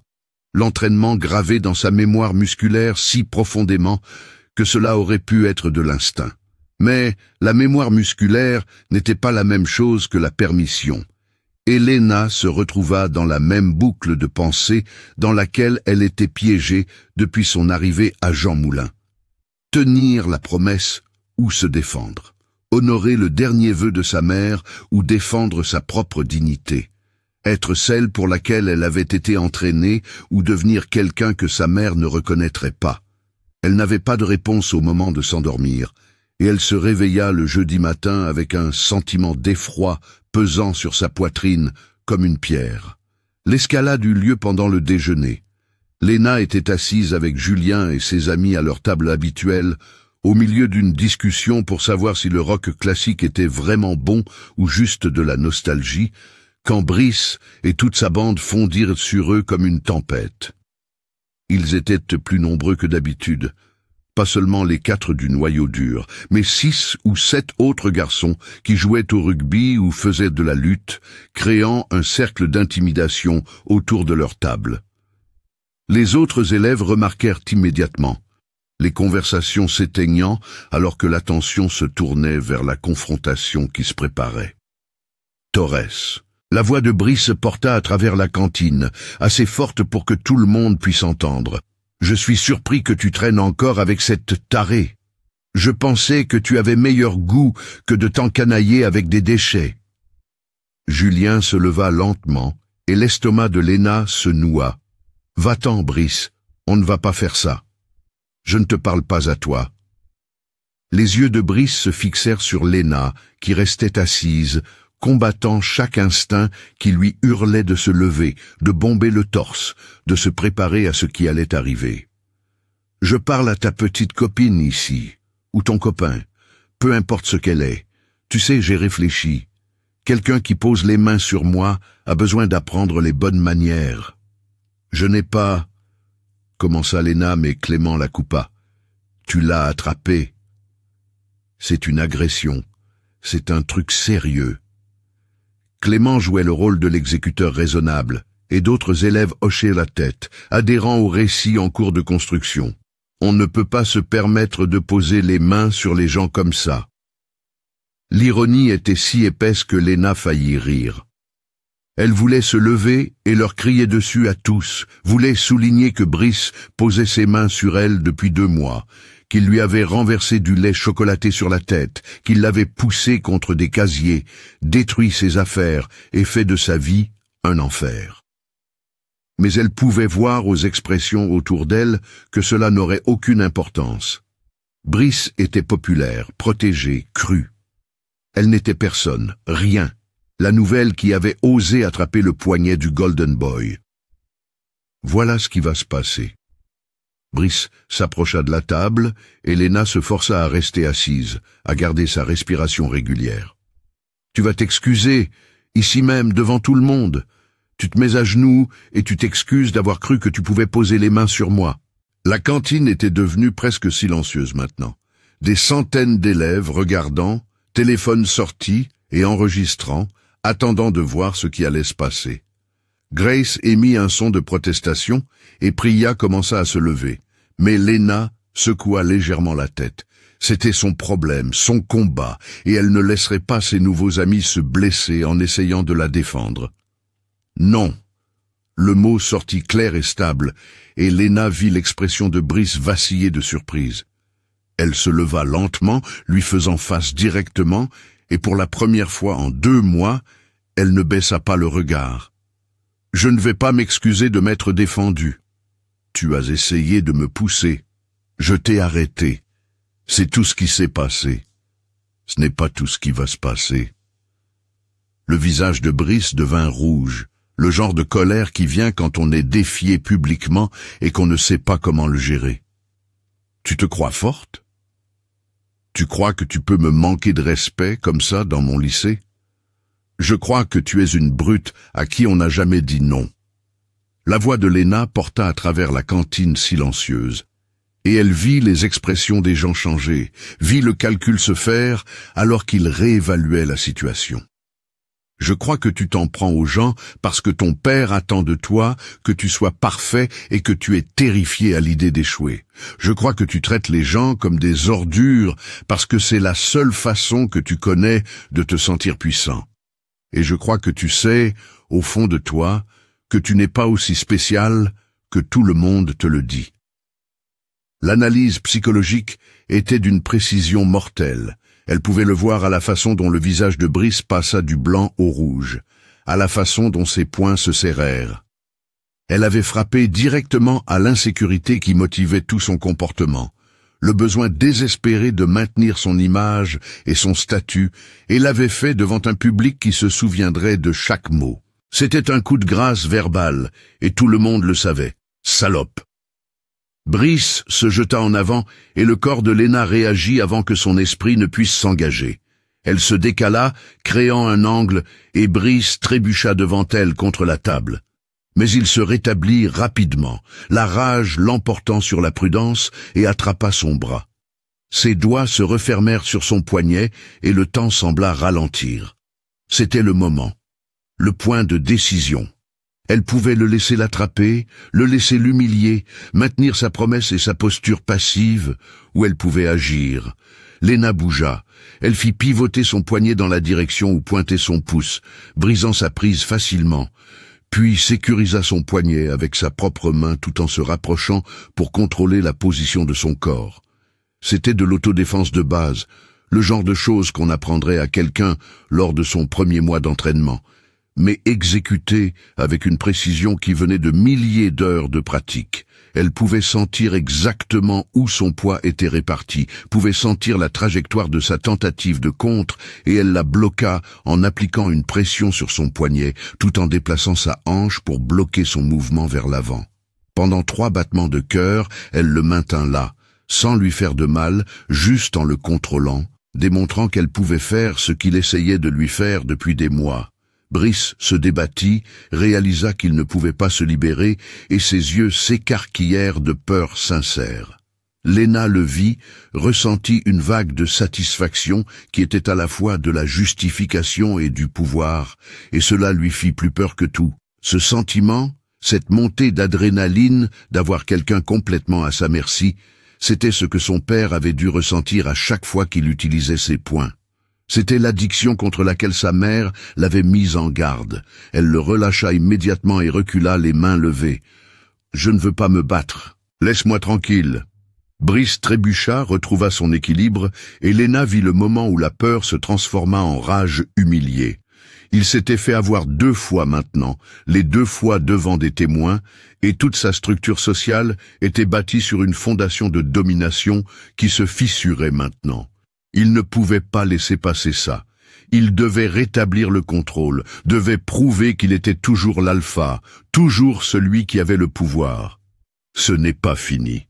l'entraînement gravé dans sa mémoire musculaire si profondément que cela aurait pu être de l'instinct. Mais la mémoire musculaire n'était pas la même chose que la permission. Et Léna se retrouva dans la même boucle de pensée dans laquelle elle était piégée depuis son arrivée à Jean Moulin. Tenir la promesse ou se défendre. Honorer le dernier vœu de sa mère ou défendre sa propre dignité. Être celle pour laquelle elle avait été entraînée ou devenir quelqu'un que sa mère ne reconnaîtrait pas. Elle n'avait pas de réponse au moment de s'endormir, et elle se réveilla le jeudi matin avec un sentiment d'effroi pesant sur sa poitrine comme une pierre. L'escalade eut lieu pendant le déjeuner. Léna était assise avec Julien et ses amis à leur table habituelle, au milieu d'une discussion pour savoir si le rock classique était vraiment bon ou juste de la nostalgie, quand Brice et toute sa bande fondirent sur eux comme une tempête. Ils étaient plus nombreux que d'habitude. Pas seulement les 4 du noyau dur, mais 6 ou 7 autres garçons qui jouaient au rugby ou faisaient de la lutte, créant un cercle d'intimidation autour de leur table. Les autres élèves remarquèrent immédiatement, les conversations s'éteignant alors que l'attention se tournait vers la confrontation qui se préparait. Torres. La voix de Brice porta à travers la cantine, assez forte pour que tout le monde puisse entendre. « Je suis surpris que tu traînes encore avec cette tarée. Je pensais que tu avais meilleur goût que de t'encanailler avec des déchets. » Julien se leva lentement et l'estomac de Léna se noua. « Va-t'en, Brice, on ne va pas faire ça. Je ne te parle pas à toi. » Les yeux de Brice se fixèrent sur Léna, qui restait assise, combattant chaque instinct qui lui hurlait de se lever, de bomber le torse, de se préparer à ce qui allait arriver. « Je parle à ta petite copine ici, ou ton copain, peu importe ce qu'elle est. Tu sais, j'ai réfléchi. Quelqu'un qui pose les mains sur moi a besoin d'apprendre les bonnes manières. Je n'ai pas... » commença Léna, mais Clément la coupa. « Tu l'as attrapé. C'est une agression. C'est un truc sérieux. » Clément jouait le rôle de l'exécuteur raisonnable, et d'autres élèves hochaient la tête, adhérant au récit en cours de construction. On ne peut pas se permettre de poser les mains sur les gens comme ça. L'ironie était si épaisse que Léna faillit rire. Elle voulait se lever et leur crier dessus à tous, voulait souligner que Brice posait ses mains sur elle depuis 2 mois, qu'il lui avait renversé du lait chocolaté sur la tête, qu'il l'avait poussé contre des casiers, détruit ses affaires et fait de sa vie un enfer. Mais elle pouvait voir aux expressions autour d'elle que cela n'aurait aucune importance. Brice était populaire, protégé, cru. Elle n'était personne, rien. La nouvelle qui avait osé attraper le poignet du Golden Boy. Voilà ce qui va se passer. Brice s'approcha de la table et Léna se força à rester assise, à garder sa respiration régulière. « Tu vas t'excuser, ici même, devant tout le monde. Tu te mets à genoux et tu t'excuses d'avoir cru que tu pouvais poser les mains sur moi. » La cantine était devenue presque silencieuse maintenant. Des centaines d'élèves regardant, téléphones sortis et enregistrant, attendant de voir ce qui allait se passer. Grace émit un son de protestation et Priya commença à se lever. Mais Léna secoua légèrement la tête. C'était son problème, son combat, et elle ne laisserait pas ses nouveaux amis se blesser en essayant de la défendre. Non. Le mot sortit clair et stable, et Léna vit l'expression de Brice vaciller de surprise. Elle se leva lentement, lui faisant face directement, et pour la première fois en 2 mois, elle ne baissa pas le regard. « Je ne vais pas m'excuser de m'être défendu. Tu as essayé de me pousser. Je t'ai arrêté. C'est tout ce qui s'est passé. Ce n'est pas tout ce qui va se passer. » Le visage de Brice devint rouge, le genre de colère qui vient quand on est défié publiquement et qu'on ne sait pas comment le gérer. « Tu te crois forte? Tu crois que tu peux me manquer de respect comme ça dans mon lycée? Je crois que tu es une brute à qui on n'a jamais dit non. » La voix de Léna porta à travers la cantine silencieuse, et elle vit les expressions des gens changer, vit le calcul se faire alors qu'ils réévaluaient la situation. « Je crois que tu t'en prends aux gens parce que ton père attend de toi que tu sois parfait et que tu es terrifié à l'idée d'échouer. Je crois que tu traites les gens comme des ordures parce que c'est la seule façon que tu connais de te sentir puissant. Et je crois que tu sais, au fond de toi, que tu n'es pas aussi spécial que tout le monde te le dit. » L'analyse psychologique était d'une précision mortelle. Elle pouvait le voir à la façon dont le visage de Brice passa du blanc au rouge, à la façon dont ses poings se serrèrent. Elle avait frappé directement à l'insécurité qui motivait tout son comportement, le besoin désespéré de maintenir son image et son statut, et l'avait fait devant un public qui se souviendrait de chaque mot. C'était un coup de grâce verbal, et tout le monde le savait. Salope! Brice se jeta en avant, et le corps de Léna réagit avant que son esprit ne puisse s'engager. Elle se décala, créant un angle, et Brice trébucha devant elle contre la table. Mais il se rétablit rapidement, la rage l'emportant sur la prudence, et attrapa son bras. Ses doigts se refermèrent sur son poignet, et le temps sembla ralentir. C'était le moment, le point de décision. Elle pouvait le laisser l'attraper, le laisser l'humilier, maintenir sa promesse et sa posture passive, ou elle pouvait agir. Léna bougea. Elle fit pivoter son poignet dans la direction où pointait son pouce, brisant sa prise facilement, puis sécurisa son poignet avec sa propre main tout en se rapprochant pour contrôler la position de son corps. C'était de l'autodéfense de base, le genre de choses qu'on apprendrait à quelqu'un lors de son premier mois d'entraînement, mais exécutée avec une précision qui venait de milliers d'heures de pratique. Elle pouvait sentir exactement où son poids était réparti, pouvait sentir la trajectoire de sa tentative de contre, et elle la bloqua en appliquant une pression sur son poignet, tout en déplaçant sa hanche pour bloquer son mouvement vers l'avant. Pendant 3 battements de cœur, elle le maintint là, sans lui faire de mal, juste en le contrôlant, démontrant qu'elle pouvait faire ce qu'il essayait de lui faire depuis des mois. Brice se débattit, réalisa qu'il ne pouvait pas se libérer, et ses yeux s'écarquillèrent de peur sincère. Léna le vit, ressentit une vague de satisfaction qui était à la fois de la justification et du pouvoir, et cela lui fit plus peur que tout. Ce sentiment, cette montée d'adrénaline d'avoir quelqu'un complètement à sa merci, c'était ce que son père avait dû ressentir à chaque fois qu'il utilisait ses poings. C'était l'addiction contre laquelle sa mère l'avait mise en garde. Elle le relâcha immédiatement et recula les mains levées. « Je ne veux pas me battre. Laisse-moi tranquille. » Brice trébucha, retrouva son équilibre, et Léna vit le moment où la peur se transforma en rage humiliée. Il s'était fait avoir 2 fois maintenant, les 2 fois devant des témoins, et toute sa structure sociale était bâtie sur une fondation de domination qui se fissurait maintenant. Il ne pouvait pas laisser passer ça. Il devait rétablir le contrôle, devait prouver qu'il était toujours l'alpha, toujours celui qui avait le pouvoir. Ce n'est pas fini.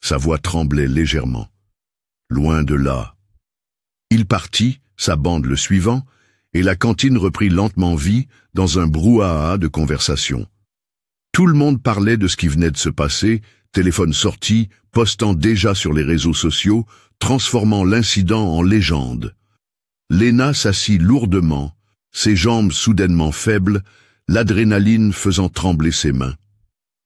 Sa voix tremblait légèrement. Loin de là. Il partit, sa bande le suivant, et la cantine reprit lentement vie dans un brouhaha de conversation. Tout le monde parlait de ce qui venait de se passer, téléphone sorti, postant déjà sur les réseaux sociaux, transformant l'incident en légende. Léna s'assit lourdement, ses jambes soudainement faibles, l'adrénaline faisant trembler ses mains.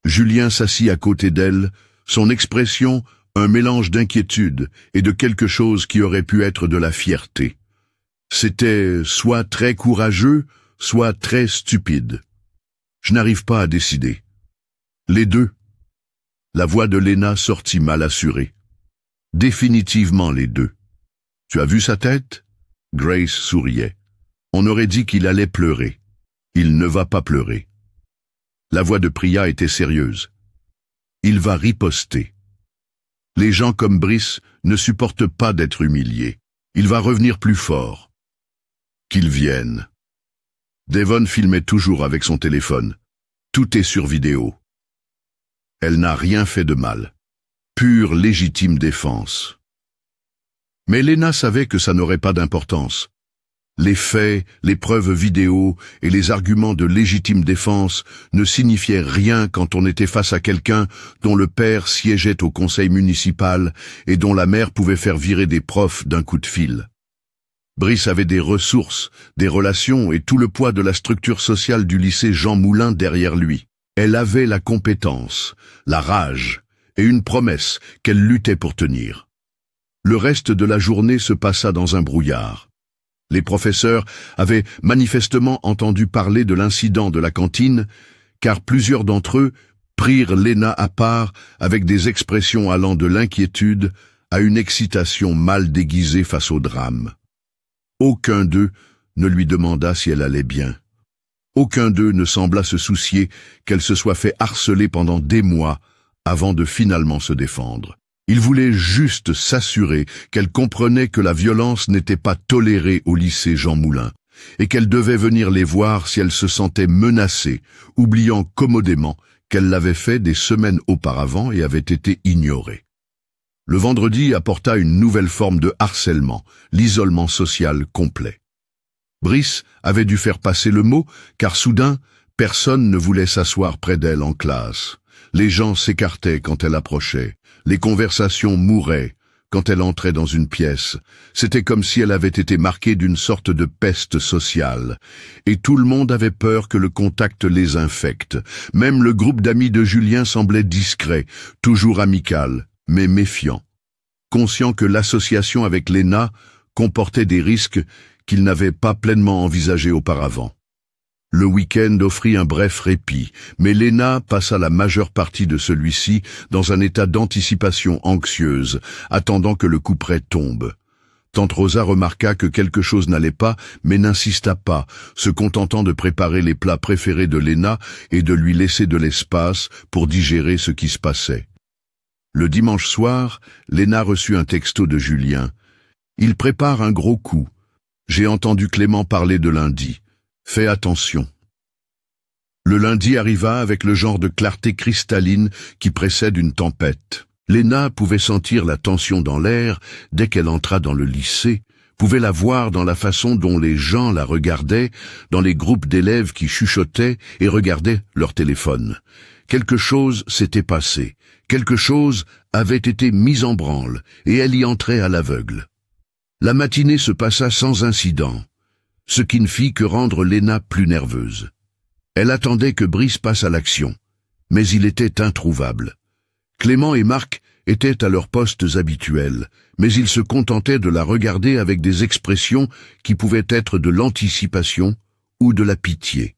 Julien s'assit à côté d'elle, son expression un mélange d'inquiétude et de quelque chose qui aurait pu être de la fierté. C'était soit très courageux, soit très stupide. Je n'arrive pas à décider. Les deux. La voix de Léna sortit mal assurée. Définitivement les deux. Tu as vu sa tête? Grace souriait. On aurait dit qu'il allait pleurer. Il ne va pas pleurer. La voix de Priya était sérieuse. Il va riposter. Les gens comme Brice ne supportent pas d'être humiliés. Il va revenir plus fort. Qu'il vienne. Devon filmait toujours avec son téléphone. Tout est sur vidéo. Elle n'a rien fait de mal. Pure légitime défense. Mais Lena savait que ça n'aurait pas d'importance. Les faits, les preuves vidéo et les arguments de légitime défense ne signifiaient rien quand on était face à quelqu'un dont le père siégeait au conseil municipal et dont la mère pouvait faire virer des profs d'un coup de fil. Brice avait des ressources, des relations et tout le poids de la structure sociale du lycée Jean Moulin derrière lui. Elle avait la compétence, la rage et une promesse qu'elle luttait pour tenir. Le reste de la journée se passa dans un brouillard. Les professeurs avaient manifestement entendu parler de l'incident de la cantine, car plusieurs d'entre eux prirent Lena à part avec des expressions allant de l'inquiétude à une excitation mal déguisée face au drame. Aucun d'eux ne lui demanda si elle allait bien. Aucun d'eux ne sembla se soucier qu'elle se soit fait harceler pendant des mois avant de finalement se défendre. Il voulait juste s'assurer qu'elle comprenait que la violence n'était pas tolérée au lycée Jean Moulin et qu'elle devait venir les voir si elle se sentait menacée, oubliant commodément qu'elle l'avait fait des semaines auparavant et avait été ignorée. Le vendredi apporta une nouvelle forme de harcèlement, l'isolement social complet. Brice avait dû faire passer le mot, car soudain, personne ne voulait s'asseoir près d'elle en classe. Les gens s'écartaient quand elle approchait. Les conversations mouraient quand elle entrait dans une pièce. C'était comme si elle avait été marquée d'une sorte de peste sociale. Et tout le monde avait peur que le contact les infecte. Même le groupe d'amis de Julien semblait discret, toujours amical, mais méfiant. Conscient que l'association avec Lena comportait des risques qu'il n'avait pas pleinement envisagés auparavant. Le week-end offrit un bref répit, mais Lena passa la majeure partie de celui-ci dans un état d'anticipation anxieuse, attendant que le couperet tombe. Tante Rosa remarqua que quelque chose n'allait pas, mais n'insista pas, se contentant de préparer les plats préférés de Lena et de lui laisser de l'espace pour digérer ce qui se passait. Le dimanche soir, Lena reçut un texto de Julien. « Il prépare un gros coup. J'ai entendu Clément parler de lundi. Fais attention. » Le lundi arriva avec le genre de clarté cristalline qui précède une tempête. Lena pouvait sentir la tension dans l'air dès qu'elle entra dans le lycée, pouvait la voir dans la façon dont les gens la regardaient, dans les groupes d'élèves qui chuchotaient et regardaient leur téléphone. Quelque chose s'était passé, quelque chose avait été mis en branle, et elle y entrait à l'aveugle. La matinée se passa sans incident, ce qui ne fit que rendre Lena plus nerveuse. Elle attendait que Brice passe à l'action, mais il était introuvable. Clément et Marc étaient à leurs postes habituels, mais ils se contentaient de la regarder avec des expressions qui pouvaient être de l'anticipation ou de la pitié.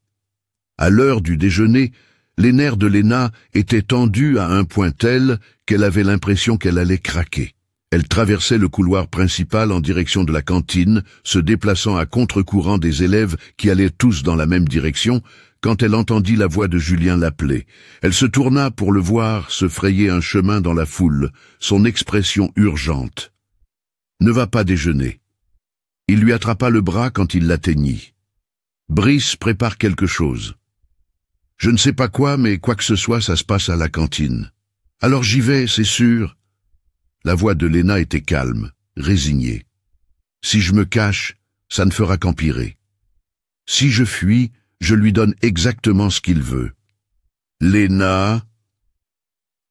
À l'heure du déjeuner, les nerfs de Lena étaient tendus à un point tel qu'elle avait l'impression qu'elle allait craquer. Elle traversait le couloir principal en direction de la cantine, se déplaçant à contre-courant des élèves qui allaient tous dans la même direction, quand elle entendit la voix de Julien l'appeler. Elle se tourna pour le voir se frayer un chemin dans la foule, son expression urgente. « Ne va pas déjeuner. » Il lui attrapa le bras quand il l'atteignit. « Brice prépare quelque chose. Je ne sais pas quoi, mais quoi que ce soit, ça se passe à la cantine. Alors j'y vais, c'est sûr. » La voix de Lena était calme, résignée. « Si je me cache, ça ne fera qu'empirer. Si je fuis, je lui donne exactement ce qu'il veut. »« Lena !»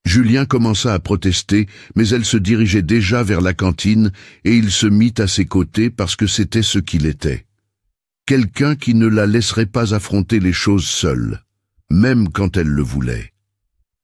Julien commença à protester, mais elle se dirigeait déjà vers la cantine et il se mit à ses côtés parce que c'était ce qu'il était. Quelqu'un qui ne la laisserait pas affronter les choses seule, même quand elle le voulait.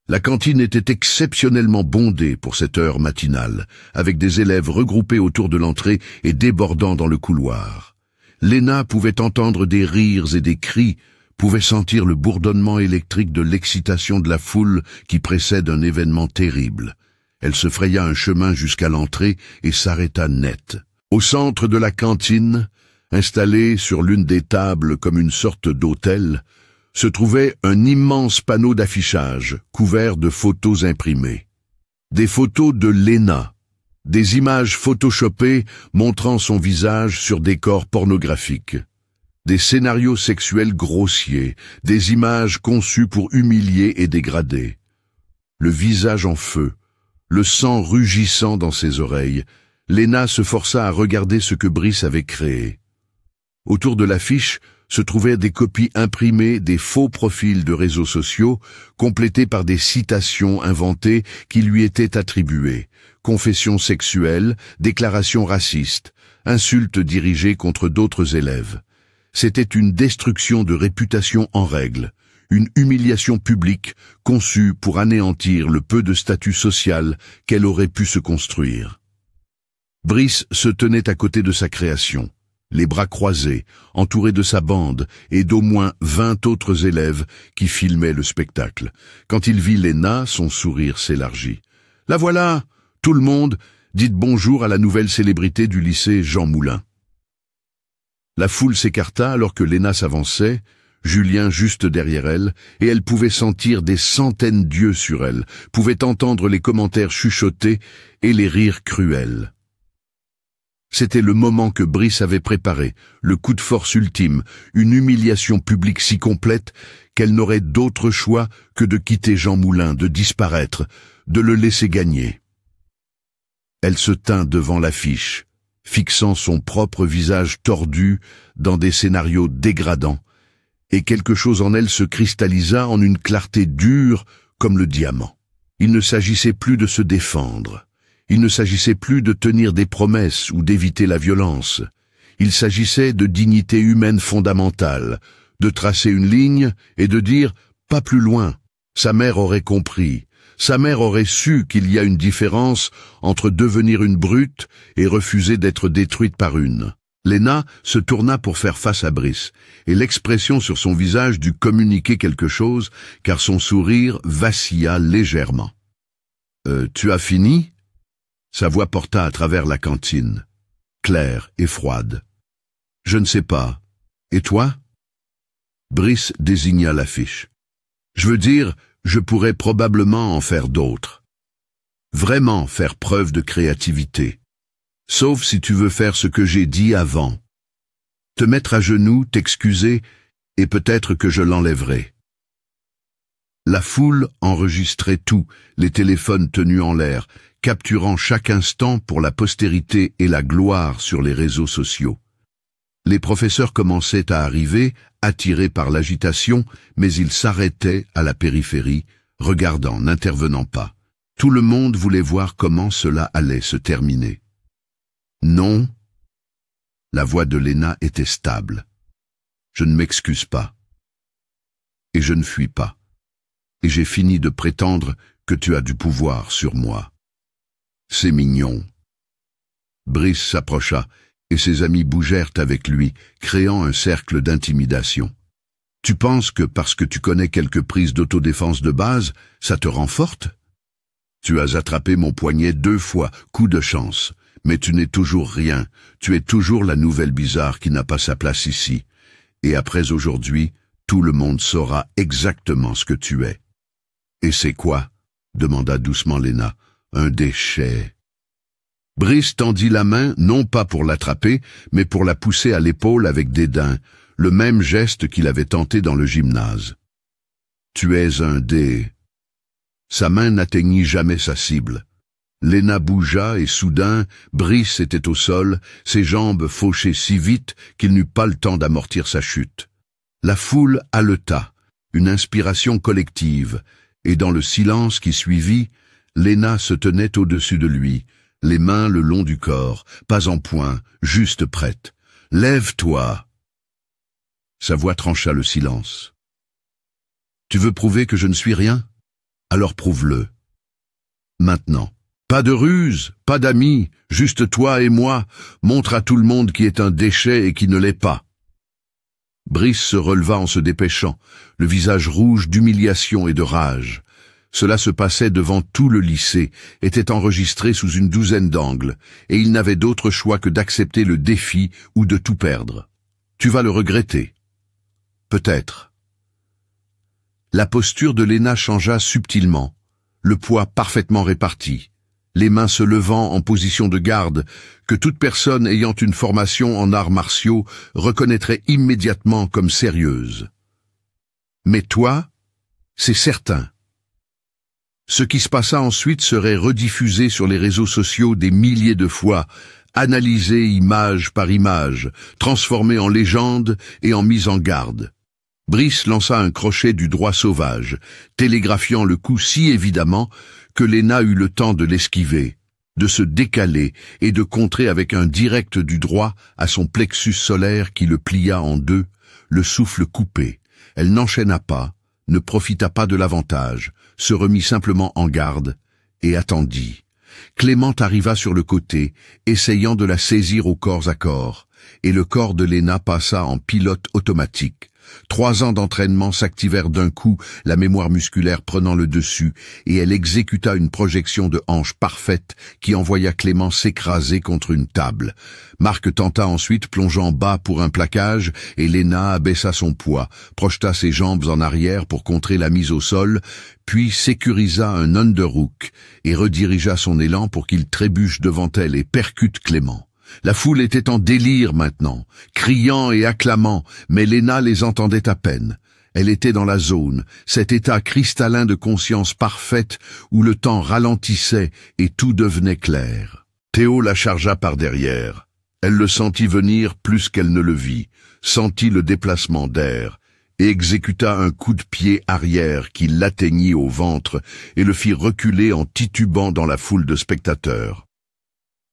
La cantine était exceptionnellement bondée pour cette heure matinale, avec des élèves regroupés autour de l'entrée et débordant dans le couloir. Lena pouvait entendre des rires et des cris, pouvait sentir le bourdonnement électrique de l'excitation de la foule qui précède un événement terrible. Elle se fraya un chemin jusqu'à l'entrée et s'arrêta net. Au centre de la cantine, installé sur l'une des tables comme une sorte d'autel, se trouvait un immense panneau d'affichage couvert de photos imprimées. Des photos de Léna, des images photoshopées montrant son visage sur des corps pornographiques, des scénarios sexuels grossiers, des images conçues pour humilier et dégrader. Le visage en feu, le sang rugissant dans ses oreilles, Léna se força à regarder ce que Brice avait créé. Autour de l'affiche se trouvaient des copies imprimées des faux profils de réseaux sociaux, complétés par des citations inventées qui lui étaient attribuées, confessions sexuelles, déclarations racistes, insultes dirigées contre d'autres élèves. C'était une destruction de réputation en règle, une humiliation publique conçue pour anéantir le peu de statut social qu'elle aurait pu se construire. Brice se tenait à côté de sa création, les bras croisés, entouré de sa bande et d'au moins 20 autres élèves qui filmaient le spectacle. Quand il vit Léna, son sourire s'élargit. « La voilà, tout le monde, dites bonjour à la nouvelle célébrité du lycée Jean Moulin. » La foule s'écarta alors que Léna s'avançait, Julien juste derrière elle, et elle pouvait sentir des centaines d'yeux sur elle, pouvait entendre les commentaires chuchotés et les rires cruels. C'était le moment que Brice avait préparé, le coup de force ultime, une humiliation publique si complète qu'elle n'aurait d'autre choix que de quitter Jean Moulin, de disparaître, de le laisser gagner. Elle se tint devant l'affiche, fixant son propre visage tordu dans des scénarios dégradants, et quelque chose en elle se cristallisa en une clarté dure comme le diamant. Il ne s'agissait plus de se défendre. Il ne s'agissait plus de tenir des promesses ou d'éviter la violence. Il s'agissait de dignité humaine fondamentale, de tracer une ligne et de dire « pas plus loin ». Sa mère aurait compris. Sa mère aurait su qu'il y a une différence entre devenir une brute et refuser d'être détruite par une. Léna se tourna pour faire face à Brice, et l'expression sur son visage dut communiquer quelque chose, car son sourire vacilla légèrement. « Tu as fini ?» Sa voix porta à travers la cantine, claire et froide. « Je ne sais pas. Et toi ?» Brice désigna l'affiche. « Je veux dire, je pourrais probablement en faire d'autres. Vraiment faire preuve de créativité. Sauf si tu veux faire ce que j'ai dit avant. Te mettre à genoux, t'excuser, et peut-être que je l'enlèverai. » La foule enregistrait tout, les téléphones tenus en l'air, capturant chaque instant pour la postérité et la gloire sur les réseaux sociaux. Les professeurs commençaient à arriver, attirés par l'agitation, mais ils s'arrêtaient à la périphérie, regardant, n'intervenant pas. Tout le monde voulait voir comment cela allait se terminer. Non. La voix de Léna était stable. Je ne m'excuse pas. Et je ne fuis pas. Et j'ai fini de prétendre que tu as du pouvoir sur moi. C'est mignon. Brice s'approcha, et ses amis bougèrent avec lui, créant un cercle d'intimidation. Tu penses que parce que tu connais quelques prises d'autodéfense de base, ça te rend forte? Tu as attrapé mon poignet 2 fois, coup de chance, mais tu n'es toujours rien, tu es toujours la nouvelle bizarre qui n'a pas sa place ici. Et après aujourd'hui, tout le monde saura exactement ce que tu es. Et c'est quoi? Demanda doucement Léna. Un déchet. Brice tendit la main, non pas pour l'attraper, mais pour la pousser à l'épaule avec dédain, le même geste qu'il avait tenté dans le gymnase. Tu es un dé. Sa main n'atteignit jamais sa cible. Léna bougea et soudain, Brice était au sol, ses jambes fauchaient si vite qu'il n'eut pas le temps d'amortir sa chute. La foule haleta, une inspiration collective, et dans le silence qui suivit, Léna se tenait au-dessus de lui, les mains le long du corps, pas en point, juste prête. « Lève-toi !» Sa voix trancha le silence. « Tu veux prouver que je ne suis rien? Alors prouve-le. Maintenant. Pas de ruse, pas d'amis, juste toi et moi. Montre à tout le monde qui est un déchet et qui ne l'est pas. » Brice se releva en se dépêchant, le visage rouge d'humiliation et de rage. Cela se passait devant tout le lycée, était enregistré sous une douzaine d'angles, et il n'avait d'autre choix que d'accepter le défi ou de tout perdre. Tu vas le regretter. Peut-être. La posture de Léna changea subtilement, le poids parfaitement réparti, les mains se levant en position de garde, que toute personne ayant une formation en arts martiaux reconnaîtrait immédiatement comme sérieuse. Mais toi, c'est certain. Ce qui se passa ensuite serait rediffusé sur les réseaux sociaux des milliers de fois, analysé image par image, transformé en légende et en mise en garde. Brice lança un crochet du droit sauvage, télégraphiant le coup si évidemment que Léna eut le temps de l'esquiver, de se décaler et de contrer avec un direct du droit à son plexus solaire qui le plia en deux, le souffle coupé. Elle n'enchaîna pas, ne profita pas de l'avantage, se remit simplement en garde et attendit. Clément arriva sur le côté, essayant de la saisir au corps à corps, et le corps de Léna passa en pilote automatique. 3 ans d'entraînement s'activèrent d'un coup, la mémoire musculaire prenant le dessus, et elle exécuta une projection de hanche parfaite qui envoya Clément s'écraser contre une table. Marc tenta ensuite, plongeant bas pour un plaquage, et Léna abaissa son poids, projeta ses jambes en arrière pour contrer la mise au sol, puis sécurisa un underhook et redirigea son élan pour qu'il trébuche devant elle et percute Clément. La foule était en délire maintenant, criant et acclamant, mais Léna les entendait à peine. Elle était dans la zone, cet état cristallin de conscience parfaite où le temps ralentissait et tout devenait clair. Théo la chargea par derrière. Elle le sentit venir plus qu'elle ne le vit, sentit le déplacement d'air, et exécuta un coup de pied arrière qui l'atteignit au ventre et le fit reculer en titubant dans la foule de spectateurs.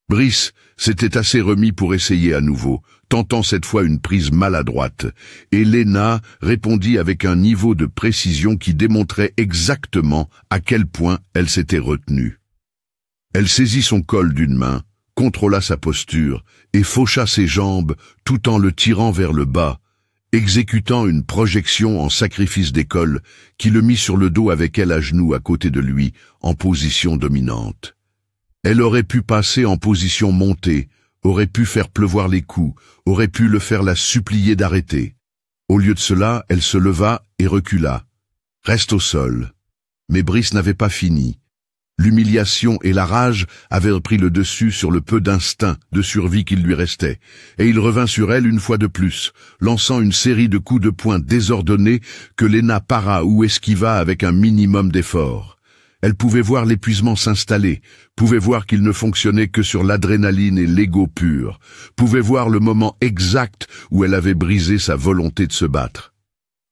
Brice s'était assez remis pour essayer à nouveau, tentant cette fois une prise maladroite, et Léna répondit avec un niveau de précision qui démontrait exactement à quel point elle s'était retenue. Elle saisit son col d'une main, contrôla sa posture et faucha ses jambes tout en le tirant vers le bas, exécutant une projection en sacrifice d'école qui le mit sur le dos avec elle à genoux à côté de lui, en position dominante. Elle aurait pu passer en position montée, aurait pu faire pleuvoir les coups, aurait pu le faire la supplier d'arrêter. Au lieu de cela, elle se leva et recula. Reste au sol. Mais Brice n'avait pas fini. L'humiliation et la rage avaient pris le dessus sur le peu d'instinct de survie qu'il lui restait, et il revint sur elle une fois de plus, lançant une série de coups de poing désordonnés que Léna para ou esquiva avec un minimum d'effort. Elle pouvait voir l'épuisement s'installer, pouvait voir qu'il ne fonctionnait que sur l'adrénaline et l'ego pur, pouvait voir le moment exact où elle avait brisé sa volonté de se battre.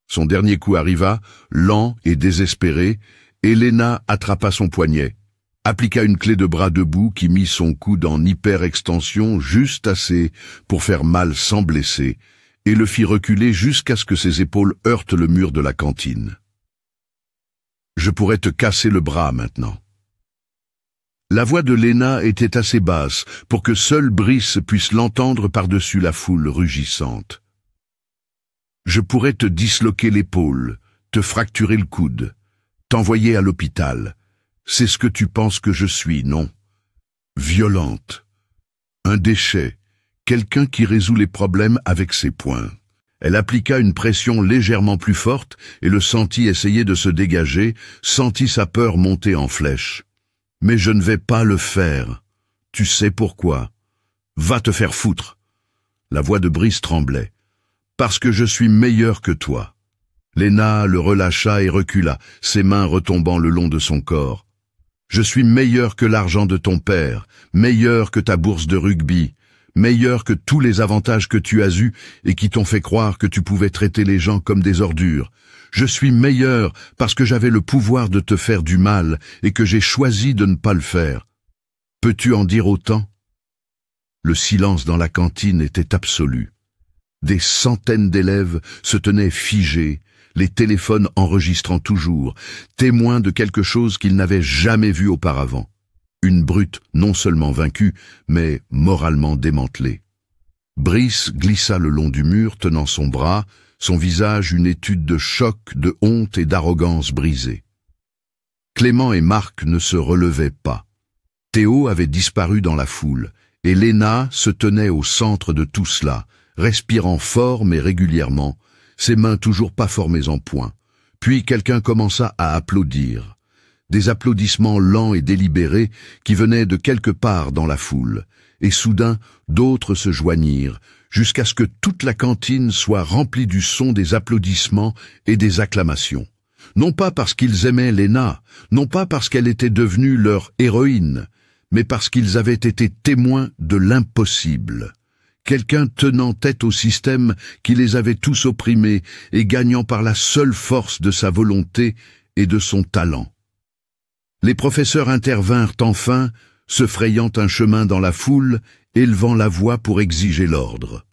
Son dernier coup arriva, lent et désespéré, et Léna attrapa son poignet, appliqua une clé de bras debout qui mit son coude en hyper-extension juste assez pour faire mal sans blesser, et le fit reculer jusqu'à ce que ses épaules heurtent le mur de la cantine. Je pourrais te casser le bras maintenant. La voix de Léna était assez basse pour que seul Brice puisse l'entendre par-dessus la foule rugissante. Je pourrais te disloquer l'épaule, te fracturer le coude, t'envoyer à l'hôpital. C'est ce que tu penses que je suis, non? Violente. Un déchet. Quelqu'un qui résout les problèmes avec ses poings. Elle appliqua une pression légèrement plus forte et le sentit essayer de se dégager, sentit sa peur monter en flèche. Mais je ne vais pas le faire. Tu sais pourquoi. Va te faire foutre. La voix de Brice tremblait. Parce que je suis meilleur que toi. Léna le relâcha et recula, ses mains retombant le long de son corps. Je suis meilleur que l'argent de ton père, meilleur que ta bourse de rugby, meilleur que tous les avantages que tu as eus et qui t'ont fait croire que tu pouvais traiter les gens comme des ordures. Je suis meilleur parce que j'avais le pouvoir de te faire du mal et que j'ai choisi de ne pas le faire. Peux-tu en dire autant? Le silence dans la cantine était absolu. Des centaines d'élèves se tenaient figés, les téléphones enregistrant toujours, témoins de quelque chose qu'ils n'avaient jamais vu auparavant. Une brute non seulement vaincue, mais moralement démantelée. Brice glissa le long du mur, tenant son bras, son visage une étude de choc, de honte et d'arrogance brisée. Clément et Marc ne se relevaient pas. Théo avait disparu dans la foule, et Léna se tenait au centre de tout cela, respirant fort mais régulièrement, ses mains toujours pas formées en point. Puis quelqu'un commença à applaudir. Des applaudissements lents et délibérés qui venaient de quelque part dans la foule, et soudain d'autres se joignirent, jusqu'à ce que toute la cantine soit remplie du son des applaudissements et des acclamations. Non pas parce qu'ils aimaient Léna, non pas parce qu'elle était devenue leur héroïne, mais parce qu'ils avaient été témoins de l'impossible. Quelqu'un tenant tête au système qui les avait tous opprimés et gagnant par la seule force de sa volonté et de son talent. Les professeurs intervinrent enfin, se frayant un chemin dans la foule, élevant la voix pour exiger l'ordre.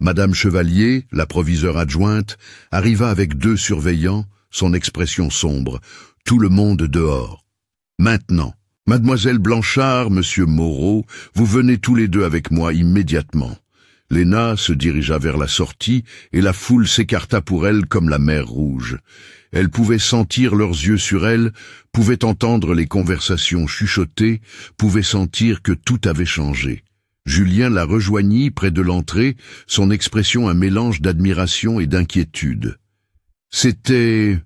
Madame Chevalier, la proviseure adjointe, arriva avec 2 surveillants, son expression sombre, tout le monde dehors. Maintenant, Mademoiselle Blanchard, Monsieur Moreau, vous venez tous les 2 avec moi immédiatement. Léna se dirigea vers la sortie et la foule s'écarta pour elle comme la mer Rouge. Elle pouvait sentir leurs yeux sur elle, pouvait entendre les conversations chuchotées, pouvait sentir que tout avait changé. Julien la rejoignit près de l'entrée, son expression un mélange d'admiration et d'inquiétude. C'était...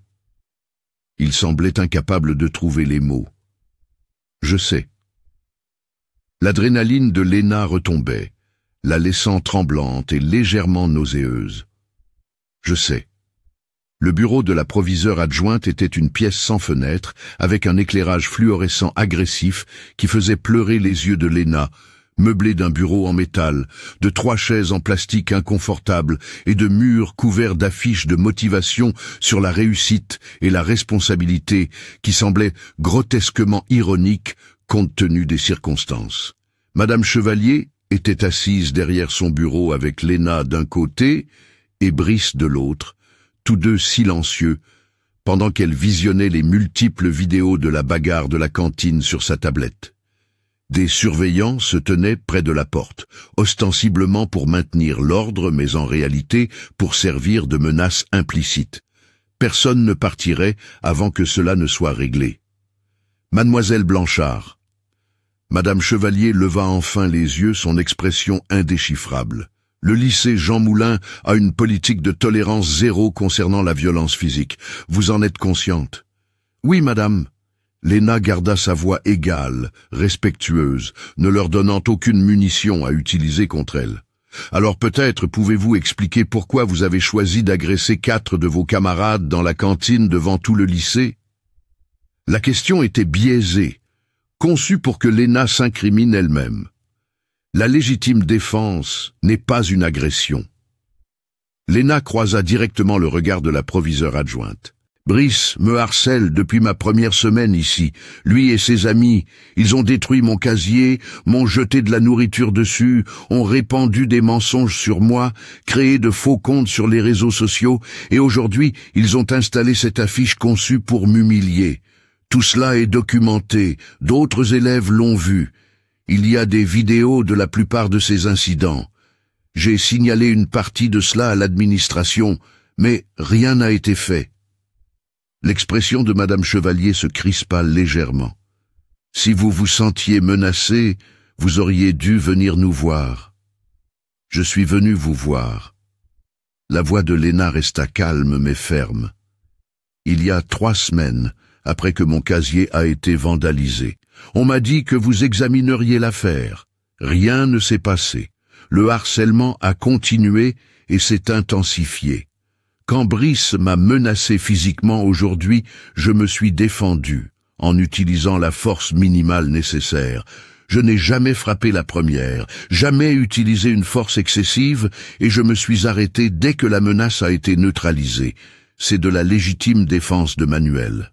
Il semblait incapable de trouver les mots. Je sais. L'adrénaline de Léna retombait, la laissant tremblante et légèrement nauséeuse. Je sais. Le bureau de la proviseure adjointe était une pièce sans fenêtre, avec un éclairage fluorescent agressif qui faisait pleurer les yeux de Léna, meublé d'un bureau en métal, de 3 chaises en plastique inconfortables et de murs couverts d'affiches de motivation sur la réussite et la responsabilité qui semblaient grotesquement ironiques compte tenu des circonstances. Madame Chevalier était assise derrière son bureau avec Léna d'un côté et Brice de l'autre, tous 2 silencieux, pendant qu'elle visionnait les multiples vidéos de la bagarre de la cantine sur sa tablette. Des surveillants se tenaient près de la porte, ostensiblement pour maintenir l'ordre, mais en réalité pour servir de menace implicite. Personne ne partirait avant que cela ne soit réglé. Mademoiselle Blanchard. Madame Chevalier leva enfin les yeux, son expression indéchiffrable. Le lycée Jean Moulin a une politique de tolérance zéro concernant la violence physique. Vous en êtes consciente? Oui, madame. Léna garda sa voix égale, respectueuse, ne leur donnant aucune munition à utiliser contre elle. Alors peut-être pouvez-vous expliquer pourquoi vous avez choisi d'agresser 4 de vos camarades dans la cantine devant tout le lycée? La question était biaisée, conçue pour que Léna s'incrimine elle-même. La légitime défense n'est pas une agression. Léna croisa directement le regard de la proviseure adjointe. Brice me harcèle depuis ma première semaine ici. Lui et ses amis, ils ont détruit mon casier, m'ont jeté de la nourriture dessus, ont répandu des mensonges sur moi, créé de faux comptes sur les réseaux sociaux, et aujourd'hui, ils ont installé cette affiche conçue pour m'humilier. Tout cela est documenté, d'autres élèves l'ont vu. Il y a des vidéos de la plupart de ces incidents. J'ai signalé une partie de cela à l'administration, mais rien n'a été fait. L'expression de Madame Chevalier se crispa légèrement. Si vous vous sentiez menacé, vous auriez dû venir nous voir. Je suis venu vous voir. La voix de Léna resta calme mais ferme. Il y a 3 semaines, après que mon casier a été vandalisé, on m'a dit que vous examineriez l'affaire. Rien ne s'est passé. Le harcèlement a continué et s'est intensifié. Quand Brice m'a menacé physiquement aujourd'hui, je me suis défendu, en utilisant la force minimale nécessaire. Je n'ai jamais frappé la première, jamais utilisé une force excessive, et je me suis arrêté dès que la menace a été neutralisée. C'est de la légitime défense de Manuel.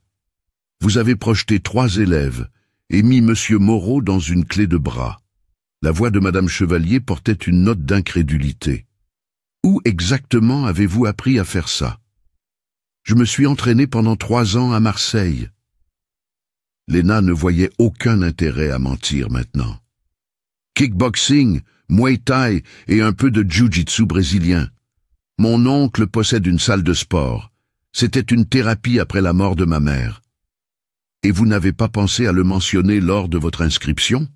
Vous avez projeté 3 élèves, et mis Monsieur Moreau dans une clé de bras. La voix de Madame Chevalier portait une note d'incrédulité. Où exactement avez-vous appris à faire ça? Je me suis entraîné pendant 3 ans à Marseille. Léna ne voyait aucun intérêt à mentir maintenant. Kickboxing, Muay Thai et un peu de Jiu-Jitsu brésilien. Mon oncle possède une salle de sport. C'était une thérapie après la mort de ma mère. Et vous n'avez pas pensé à le mentionner lors de votre inscription?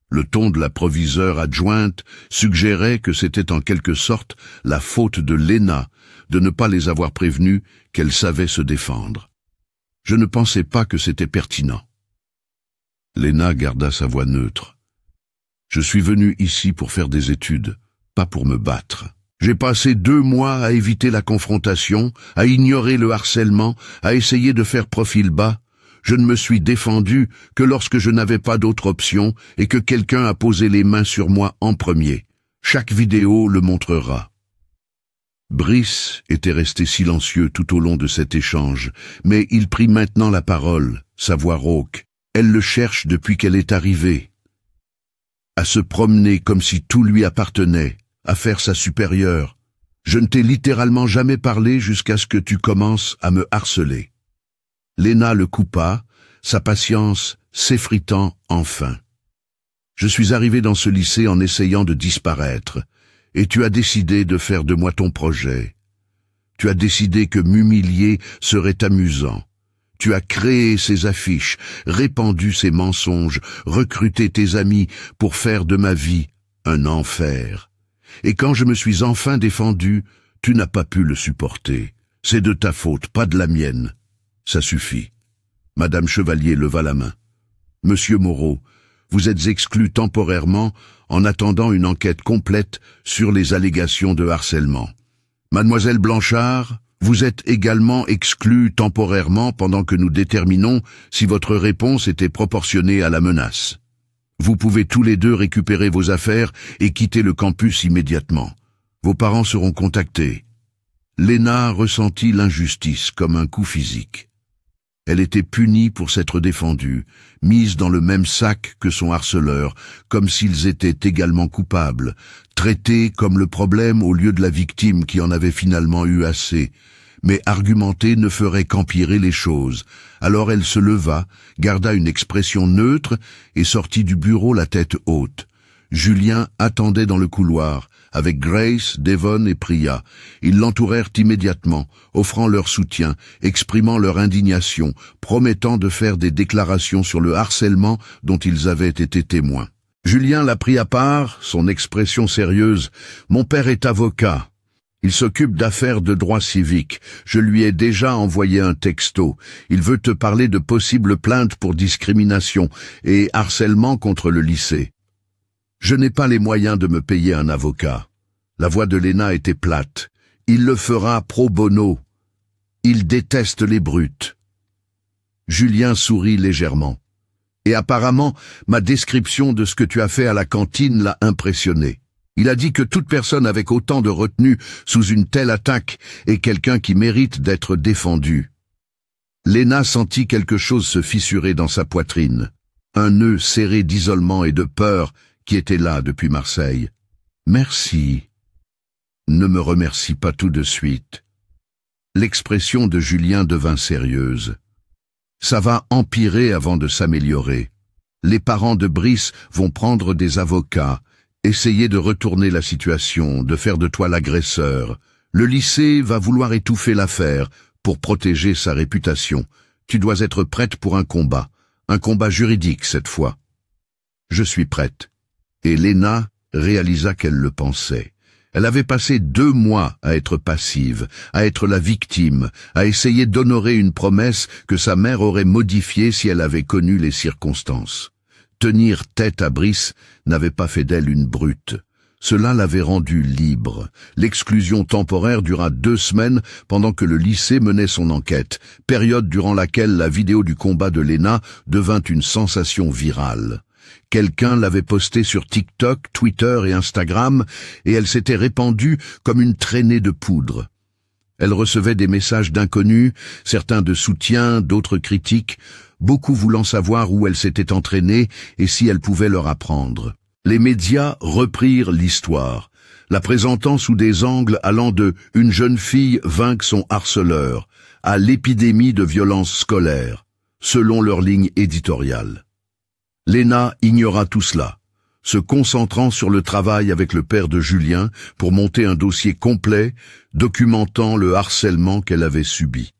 Le ton de la proviseure adjointe suggérait que c'était en quelque sorte la faute de Léna de ne pas les avoir prévenus qu'elle savait se défendre. Je ne pensais pas que c'était pertinent. Léna garda sa voix neutre. Je suis venu ici pour faire des études, pas pour me battre. J'ai passé 2 mois à éviter la confrontation, à ignorer le harcèlement, à essayer de faire profil bas. Je ne me suis défendu que lorsque je n'avais pas d'autre option et que quelqu'un a posé les mains sur moi en premier. Chaque vidéo le montrera. Brice était resté silencieux tout au long de cet échange, mais il prit maintenant la parole, sa voix rauque. Elle le cherche depuis qu'elle est arrivée. À se promener comme si tout lui appartenait, à faire sa supérieure. Je ne t'ai littéralement jamais parlé jusqu'à ce que tu commences à me harceler. Léna le coupa, sa patience s'effritant enfin. Je suis arrivé dans ce lycée en essayant de disparaître, et tu as décidé de faire de moi ton projet. Tu as décidé que m'humilier serait amusant. Tu as créé ces affiches, répandu ces mensonges, recruté tes amis pour faire de ma vie un enfer. Et quand je me suis enfin défendu, tu n'as pas pu le supporter. C'est de ta faute, pas de la mienne. Ça suffit. Madame Chevalier leva la main. Monsieur Moreau, vous êtes exclu temporairement en attendant une enquête complète sur les allégations de harcèlement. Mademoiselle Blanchard, vous êtes également exclue temporairement pendant que nous déterminons si votre réponse était proportionnée à la menace. Vous pouvez tous les deux récupérer vos affaires et quitter le campus immédiatement. Vos parents seront contactés. Léna ressentit l'injustice comme un coup physique. Elle était punie pour s'être défendue, mise dans le même sac que son harceleur, comme s'ils étaient également coupables, traités comme le problème au lieu de la victime qui en avait finalement eu assez. Mais argumenter ne ferait qu'empirer les choses. Alors elle se leva, garda une expression neutre et sortit du bureau la tête haute. Julien attendait dans le couloir, avec Grace, Devon et Priya. Ils l'entourèrent immédiatement, offrant leur soutien, exprimant leur indignation, promettant de faire des déclarations sur le harcèlement dont ils avaient été témoins. Julien la prit à part, son expression sérieuse. « Mon père est avocat. Il s'occupe d'affaires de droit civique. Je lui ai déjà envoyé un texto. Il veut te parler de possibles plaintes pour discrimination et harcèlement contre le lycée. Je n'ai pas les moyens de me payer un avocat. » La voix de Léna était plate. « Il le fera pro bono. Il déteste les brutes. » Julien sourit légèrement. « Et apparemment, ma description de ce que tu as fait à la cantine l'a impressionné. Il a dit que toute personne avec autant de retenue sous une telle attaque est quelqu'un qui mérite d'être défendu. » Léna sentit quelque chose se fissurer dans sa poitrine. Un nœud serré d'isolement et de peur qui était là depuis Marseille. « Merci. Ne me remercie pas tout de suite. » L'expression de Julien devint sérieuse. « Ça va empirer avant de s'améliorer. Les parents de Brice vont prendre des avocats, essayer de retourner la situation, de faire de toi l'agresseur. Le lycée va vouloir étouffer l'affaire pour protéger sa réputation. Tu dois être prête pour un combat juridique cette fois. » « Je suis prête. » Et Léna réalisa qu'elle le pensait. Elle avait passé 2 mois à être passive, à être la victime, à essayer d'honorer une promesse que sa mère aurait modifiée si elle avait connu les circonstances. Tenir tête à Brice n'avait pas fait d'elle une brute. Cela l'avait rendue libre. L'exclusion temporaire dura 2 semaines pendant que le lycée menait son enquête, période durant laquelle la vidéo du combat de Léna devint une sensation virale. Quelqu'un l'avait postée sur TikTok, Twitter et Instagram, et elle s'était répandue comme une traînée de poudre. Elle recevait des messages d'inconnus, certains de soutien, d'autres critiques, beaucoup voulant savoir où elle s'était entraînée et si elle pouvait leur apprendre. Les médias reprirent l'histoire, la présentant sous des angles allant de « une jeune fille vainc son harceleur » à l'épidémie de violence scolaire, selon leur ligne éditoriale. Léna ignora tout cela, se concentrant sur le travail avec le père de Julien pour monter un dossier complet documentant le harcèlement qu'elle avait subi.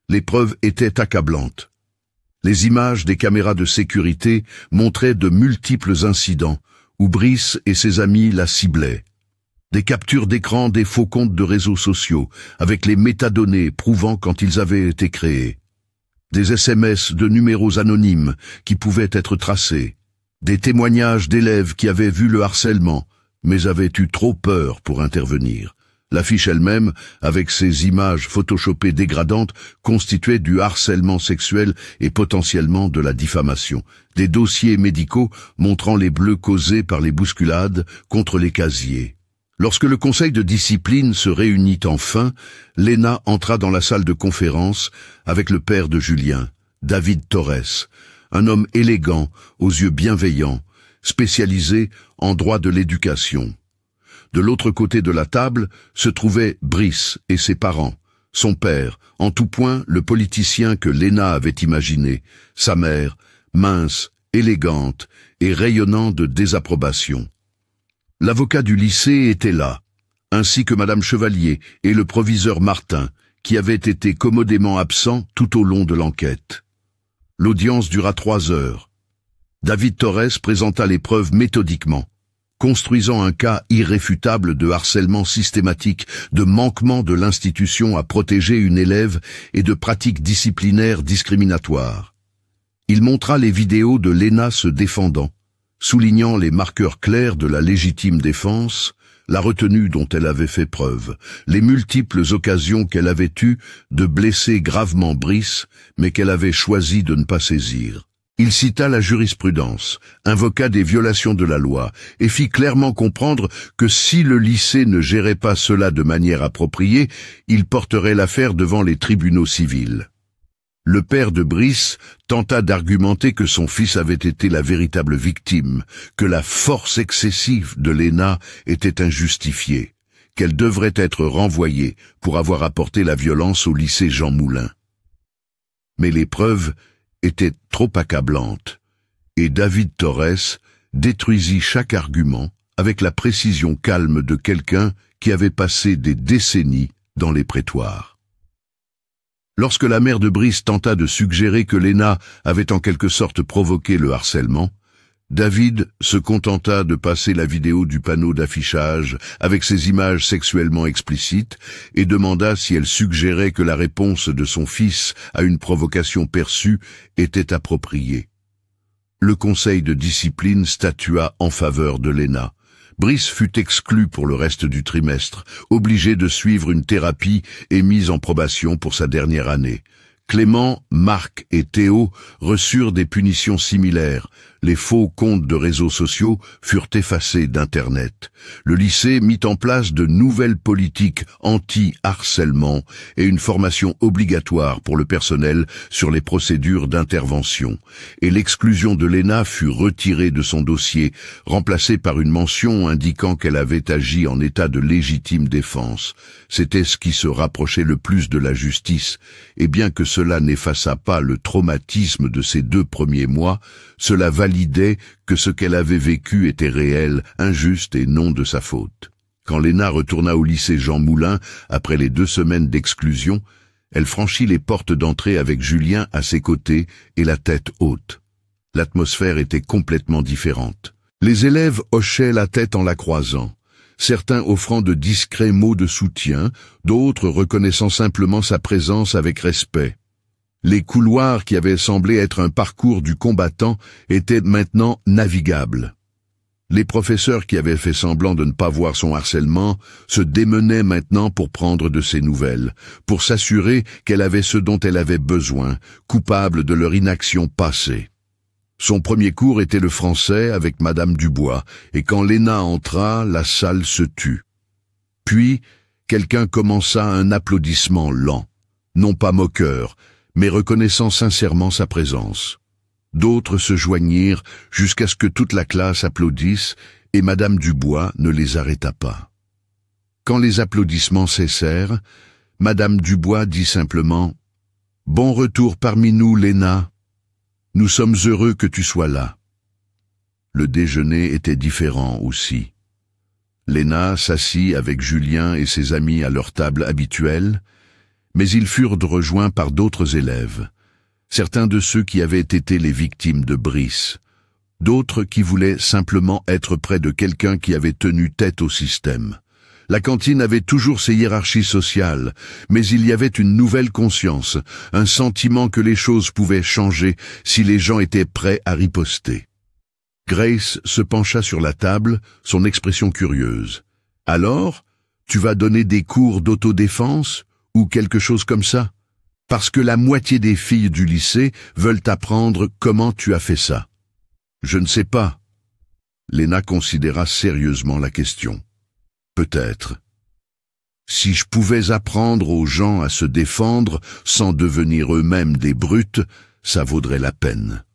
Les preuves étaient accablantes. Les images des caméras de sécurité montraient de multiples incidents où Brice et ses amis la ciblaient. Des captures d'écran des faux comptes de réseaux sociaux, avec les métadonnées prouvant quand ils avaient été créés. Des SMS de numéros anonymes qui pouvaient être tracés. Des témoignages d'élèves qui avaient vu le harcèlement, mais avaient eu trop peur pour intervenir. L'affiche elle-même, avec ses images photoshopées dégradantes, constituait du harcèlement sexuel et potentiellement de la diffamation. Des dossiers médicaux montrant les bleus causés par les bousculades contre les casiers. Lorsque le conseil de discipline se réunit enfin, Léna entra dans la salle de conférence avec le père de Julien, David Torres, un homme élégant, aux yeux bienveillants, spécialisé en droit de l'éducation. De l'autre côté de la table se trouvait Brice et ses parents, son père, en tout point le politicien que Léna avait imaginé, sa mère, mince, élégante et rayonnant de désapprobation. L'avocat du lycée était là, ainsi que Madame Chevalier et le proviseur Martin, qui avait été commodément absent tout au long de l'enquête. L'audience dura 3 heures. David Torres présenta les preuves méthodiquement, construisant un cas irréfutable de harcèlement systématique, de manquement de l'institution à protéger une élève et de pratiques disciplinaires discriminatoires. Il montra les vidéos de Léna se défendant, soulignant les marqueurs clairs de la légitime défense, la retenue dont elle avait fait preuve, les multiples occasions qu'elle avait eues de blesser gravement Brice, mais qu'elle avait choisi de ne pas saisir. Il cita la jurisprudence, invoqua des violations de la loi et fit clairement comprendre que si le lycée ne gérait pas cela de manière appropriée, il porterait l'affaire devant les tribunaux civils. Le père de Brice tenta d'argumenter que son fils avait été la véritable victime, que la force excessive de Léna était injustifiée, qu'elle devrait être renvoyée pour avoir apporté la violence au lycée Jean Moulin. Mais les preuves étaient trop accablantes, et David Torres détruisit chaque argument avec la précision calme de quelqu'un qui avait passé des décennies dans les prétoires. Lorsque la mère de Brice tenta de suggérer que Léna avait en quelque sorte provoqué le harcèlement, David se contenta de passer la vidéo du panneau d'affichage avec ses images sexuellement explicites et demanda si elle suggérait que la réponse de son fils à une provocation perçue était appropriée. Le conseil de discipline statua en faveur de Léna. Brice fut exclu pour le reste du trimestre, obligé de suivre une thérapie et mis en probation pour sa dernière année. Clément, Marc et Théo reçurent des punitions similaires. Les faux comptes de réseaux sociaux furent effacés d'Internet. Le lycée mit en place de nouvelles politiques anti-harcèlement et une formation obligatoire pour le personnel sur les procédures d'intervention. Et l'exclusion de Léna fut retirée de son dossier, remplacée par une mention indiquant qu'elle avait agi en état de légitime défense. C'était ce qui se rapprochait le plus de la justice, et bien que cela n'effaça pas le traumatisme de ces 2 premiers mois, cela validait que ce qu'elle avait vécu était réel, injuste et non de sa faute. Quand Léna retourna au lycée Jean Moulin, après les 2 semaines d'exclusion, elle franchit les portes d'entrée avec Julien à ses côtés et la tête haute. L'atmosphère était complètement différente. Les élèves hochaient la tête en la croisant, certains offrant de discrets mots de soutien, d'autres reconnaissant simplement sa présence avec respect. Les couloirs qui avaient semblé être un parcours du combattant étaient maintenant navigables. Les professeurs qui avaient fait semblant de ne pas voir son harcèlement se démenaient maintenant pour prendre de ses nouvelles, pour s'assurer qu'elle avait ce dont elle avait besoin, coupable de leur inaction passée. Son premier cours était le français avec Madame Dubois, et quand Léna entra, la salle se tut. Puis, quelqu'un commença un applaudissement lent, non pas moqueur, mais reconnaissant sincèrement sa présence. D'autres se joignirent jusqu'à ce que toute la classe applaudisse, et Madame Dubois ne les arrêta pas. Quand les applaudissements cessèrent, Madame Dubois dit simplement « Bon retour parmi nous, Léna. Nous sommes heureux que tu sois là. » Le déjeuner était différent aussi. Léna s'assit avec Julien et ses amis à leur table habituelle, mais ils furent rejoints par d'autres élèves. Certains de ceux qui avaient été les victimes de Brice, d'autres qui voulaient simplement être près de quelqu'un qui avait tenu tête au système. La cantine avait toujours ses hiérarchies sociales, mais il y avait une nouvelle conscience, un sentiment que les choses pouvaient changer si les gens étaient prêts à riposter. Grace se pencha sur la table, son expression curieuse. « Alors, tu vas donner des cours d'autodéfense ou quelque chose comme ça? Parce que la moitié des filles du lycée veulent apprendre comment tu as fait ça. » « Je ne sais pas. » Léna considéra sérieusement la question. « Peut-être. Si je pouvais apprendre aux gens à se défendre sans devenir eux-mêmes des brutes, ça vaudrait la peine.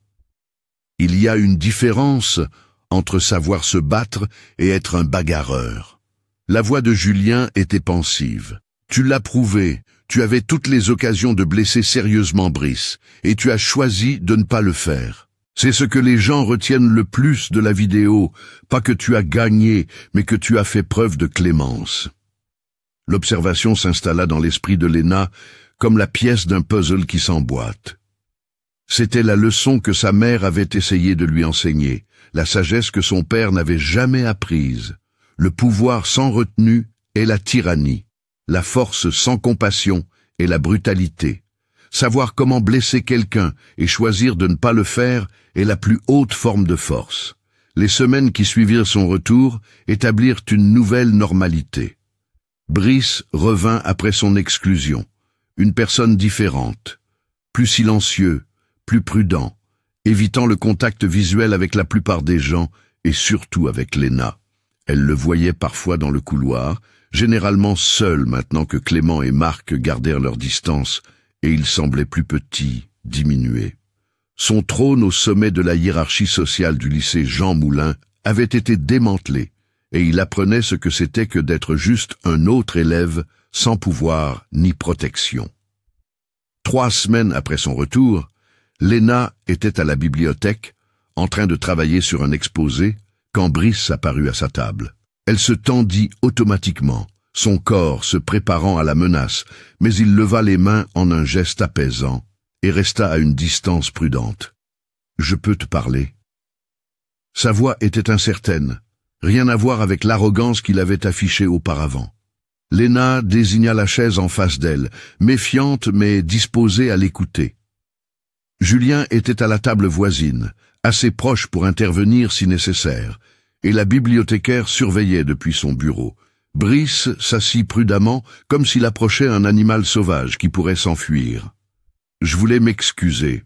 Il y a une différence entre savoir se battre et être un bagarreur. » La voix de Julien était pensive. « Tu l'as prouvé, tu avais toutes les occasions de blesser sérieusement Brice, et tu as choisi de ne pas le faire. C'est ce que les gens retiennent le plus de la vidéo, pas que tu as gagné, mais que tu as fait preuve de clémence. » L'observation s'installa dans l'esprit de Léna comme la pièce d'un puzzle qui s'emboîte. C'était la leçon que sa mère avait essayé de lui enseigner, la sagesse que son père n'avait jamais apprise. Le pouvoir sans retenue est la tyrannie, la force sans compassion est la brutalité. Savoir comment blesser quelqu'un et choisir de ne pas le faire est la plus haute forme de force. Les semaines qui suivirent son retour établirent une nouvelle normalité. Brice revint après son exclusion, une personne différente, plus silencieux, plus prudent, évitant le contact visuel avec la plupart des gens et surtout avec Léna. Elle le voyait parfois dans le couloir, généralement seul maintenant que Clément et Marc gardèrent leur distance, et il semblait plus petit, diminué. Son trône au sommet de la hiérarchie sociale du lycée Jean Moulin avait été démantelé, et il apprenait ce que c'était que d'être juste un autre élève sans pouvoir ni protection. 3 semaines après son retour, Léna était à la bibliothèque, en train de travailler sur un exposé, quand Brice apparut à sa table. Elle se tendit automatiquement, son corps se préparant à la menace, mais il leva les mains en un geste apaisant et resta à une distance prudente. « Je peux te parler ?» Sa voix était incertaine, rien à voir avec l'arrogance qu'il avait affichée auparavant. Léna désigna la chaise en face d'elle, méfiante mais disposée à l'écouter. Julien était à la table voisine, assez proche pour intervenir si nécessaire, et la bibliothécaire surveillait depuis son bureau. Brice s'assit prudemment, comme s'il approchait un animal sauvage qui pourrait s'enfuir. « Je voulais m'excuser. »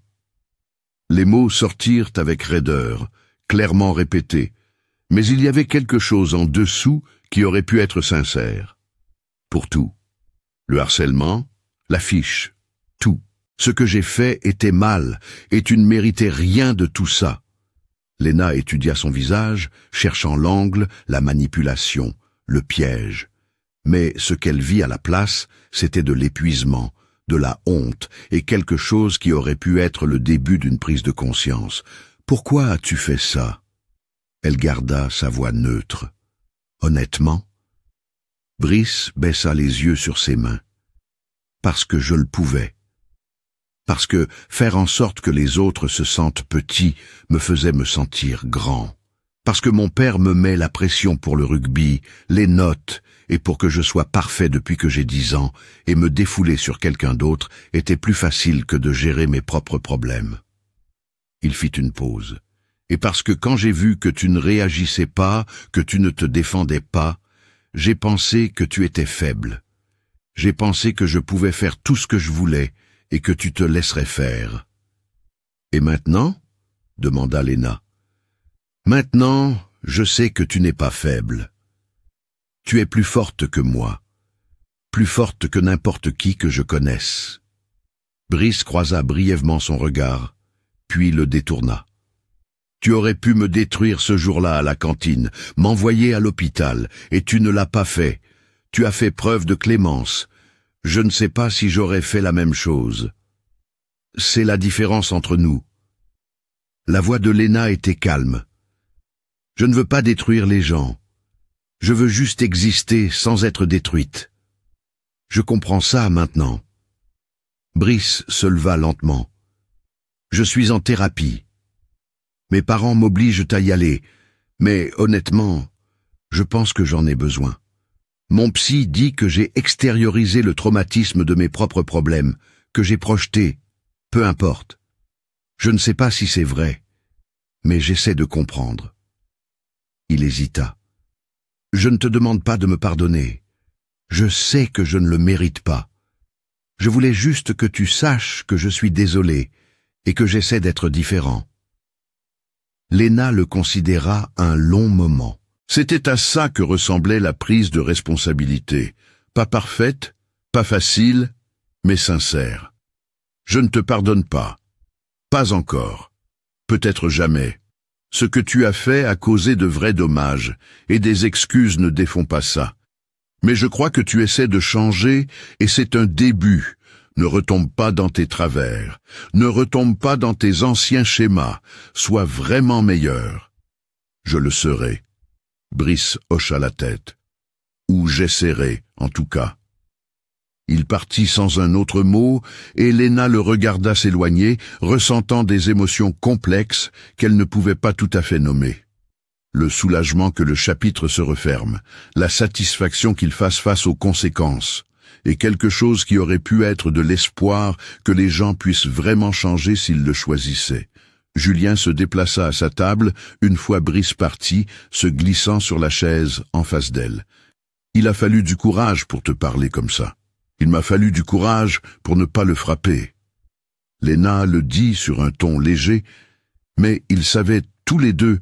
Les mots sortirent avec raideur, clairement répétés, mais il y avait quelque chose en dessous qui aurait pu être sincère. Pour tout. Le harcèlement, l'affiche, tout. Ce que j'ai fait était mal, et tu ne méritais rien de tout ça. Léna étudia son visage, cherchant l'angle, la manipulation, le piège. Mais ce qu'elle vit à la place, c'était de l'épuisement, de la honte, et quelque chose qui aurait pu être le début d'une prise de conscience. « Pourquoi as-tu fait ça ?» Elle garda sa voix neutre. « Honnêtement ?» Brice baissa les yeux sur ses mains. « Parce que je le pouvais. Parce que faire en sorte que les autres se sentent petits me faisait me sentir grand. Parce que mon père me met la pression pour le rugby, les notes, et pour que je sois parfait depuis que j'ai 10 ans, et me défouler sur quelqu'un d'autre était plus facile que de gérer mes propres problèmes. » Il fit une pause. « Et parce que quand j'ai vu que tu ne réagissais pas, que tu ne te défendais pas, j'ai pensé que tu étais faible. J'ai pensé que je pouvais faire tout ce que je voulais, et que tu te laisserais faire. »« Et maintenant ?» demanda Léna. « Maintenant, je sais que tu n'es pas faible. Tu es plus forte que moi, plus forte que n'importe qui que je connaisse. » Brice croisa brièvement son regard, puis le détourna. « Tu aurais pu me détruire ce jour-là à la cantine, m'envoyer à l'hôpital, et tu ne l'as pas fait. Tu as fait preuve de clémence. Je ne sais pas si j'aurais fait la même chose. C'est la différence entre nous. » La voix de Léna était calme. « Je ne veux pas détruire les gens. Je veux juste exister sans être détruite. Je comprends ça maintenant. » Brice se leva lentement. Je suis en thérapie. Mes parents m'obligent à y aller, mais honnêtement, je pense que j'en ai besoin. Mon psy dit que j'ai extériorisé le traumatisme de mes propres problèmes, que j'ai projeté, peu importe. Je ne sais pas si c'est vrai, mais j'essaie de comprendre. Il hésita. Je ne te demande pas de me pardonner. Je sais que je ne le mérite pas. Je voulais juste que tu saches que je suis désolé et que j'essaie d'être différent. Léna le considéra un long moment. C'était à ça que ressemblait la prise de responsabilité. Pas parfaite, pas facile, mais sincère. Je ne te pardonne pas. Pas encore. Peut-être jamais. Ce que tu as fait a causé de vrais dommages, et des excuses ne défont pas ça. Mais je crois que tu essaies de changer, et c'est un début. Ne retombe pas dans tes travers. Ne retombe pas dans tes anciens schémas. Sois vraiment meilleur. Je le serai. Brice hocha la tête. Ou j'essaierai, en tout cas. Il partit sans un autre mot, et Léna le regarda s'éloigner, ressentant des émotions complexes qu'elle ne pouvait pas tout à fait nommer. Le soulagement que le chapitre se referme, la satisfaction qu'il fasse face aux conséquences, et quelque chose qui aurait pu être de l'espoir que les gens puissent vraiment changer s'ils le choisissaient. Julien se déplaça à sa table, une fois Brice parti, se glissant sur la chaise en face d'elle. « Il a fallu du courage pour te parler comme ça. Il m'a fallu du courage pour ne pas le frapper. » Léna le dit sur un ton léger, mais ils savaient tous les deux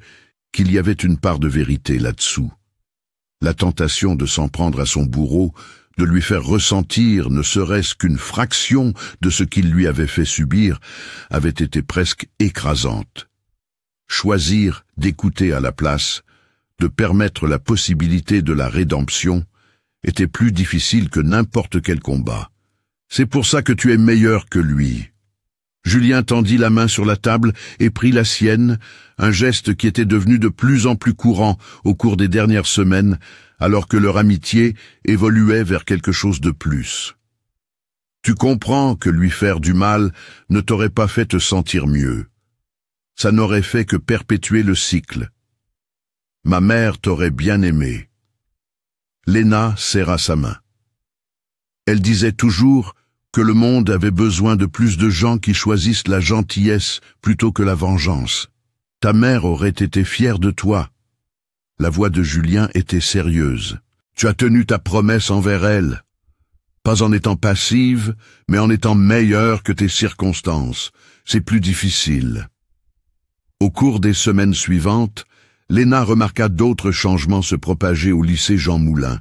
qu'il y avait une part de vérité là-dessous. La tentation de s'en prendre à son bourreau, de lui faire ressentir ne serait-ce qu'une fraction de ce qu'il lui avait fait subir, avait été presque écrasante. Choisir d'écouter à la place, de permettre la possibilité de la rédemption, était plus difficile que n'importe quel combat. C'est pour ça que tu es meilleur que lui. Julien tendit la main sur la table et prit la sienne, un geste qui était devenu de plus en plus courant au cours des dernières semaines, alors que leur amitié évoluait vers quelque chose de plus. Tu comprends que lui faire du mal ne t'aurait pas fait te sentir mieux. Ça n'aurait fait que perpétuer le cycle. Ma mère t'aurait bien aimé. Léna serra sa main. Elle disait toujours que le monde avait besoin de plus de gens qui choisissent la gentillesse plutôt que la vengeance. Ta mère aurait été fière de toi. La voix de Julien était sérieuse. Tu as tenu ta promesse envers elle. Pas en étant passive, mais en étant meilleure que tes circonstances. C'est plus difficile. Au cours des semaines suivantes, Léna remarqua d'autres changements se propager au lycée Jean Moulin.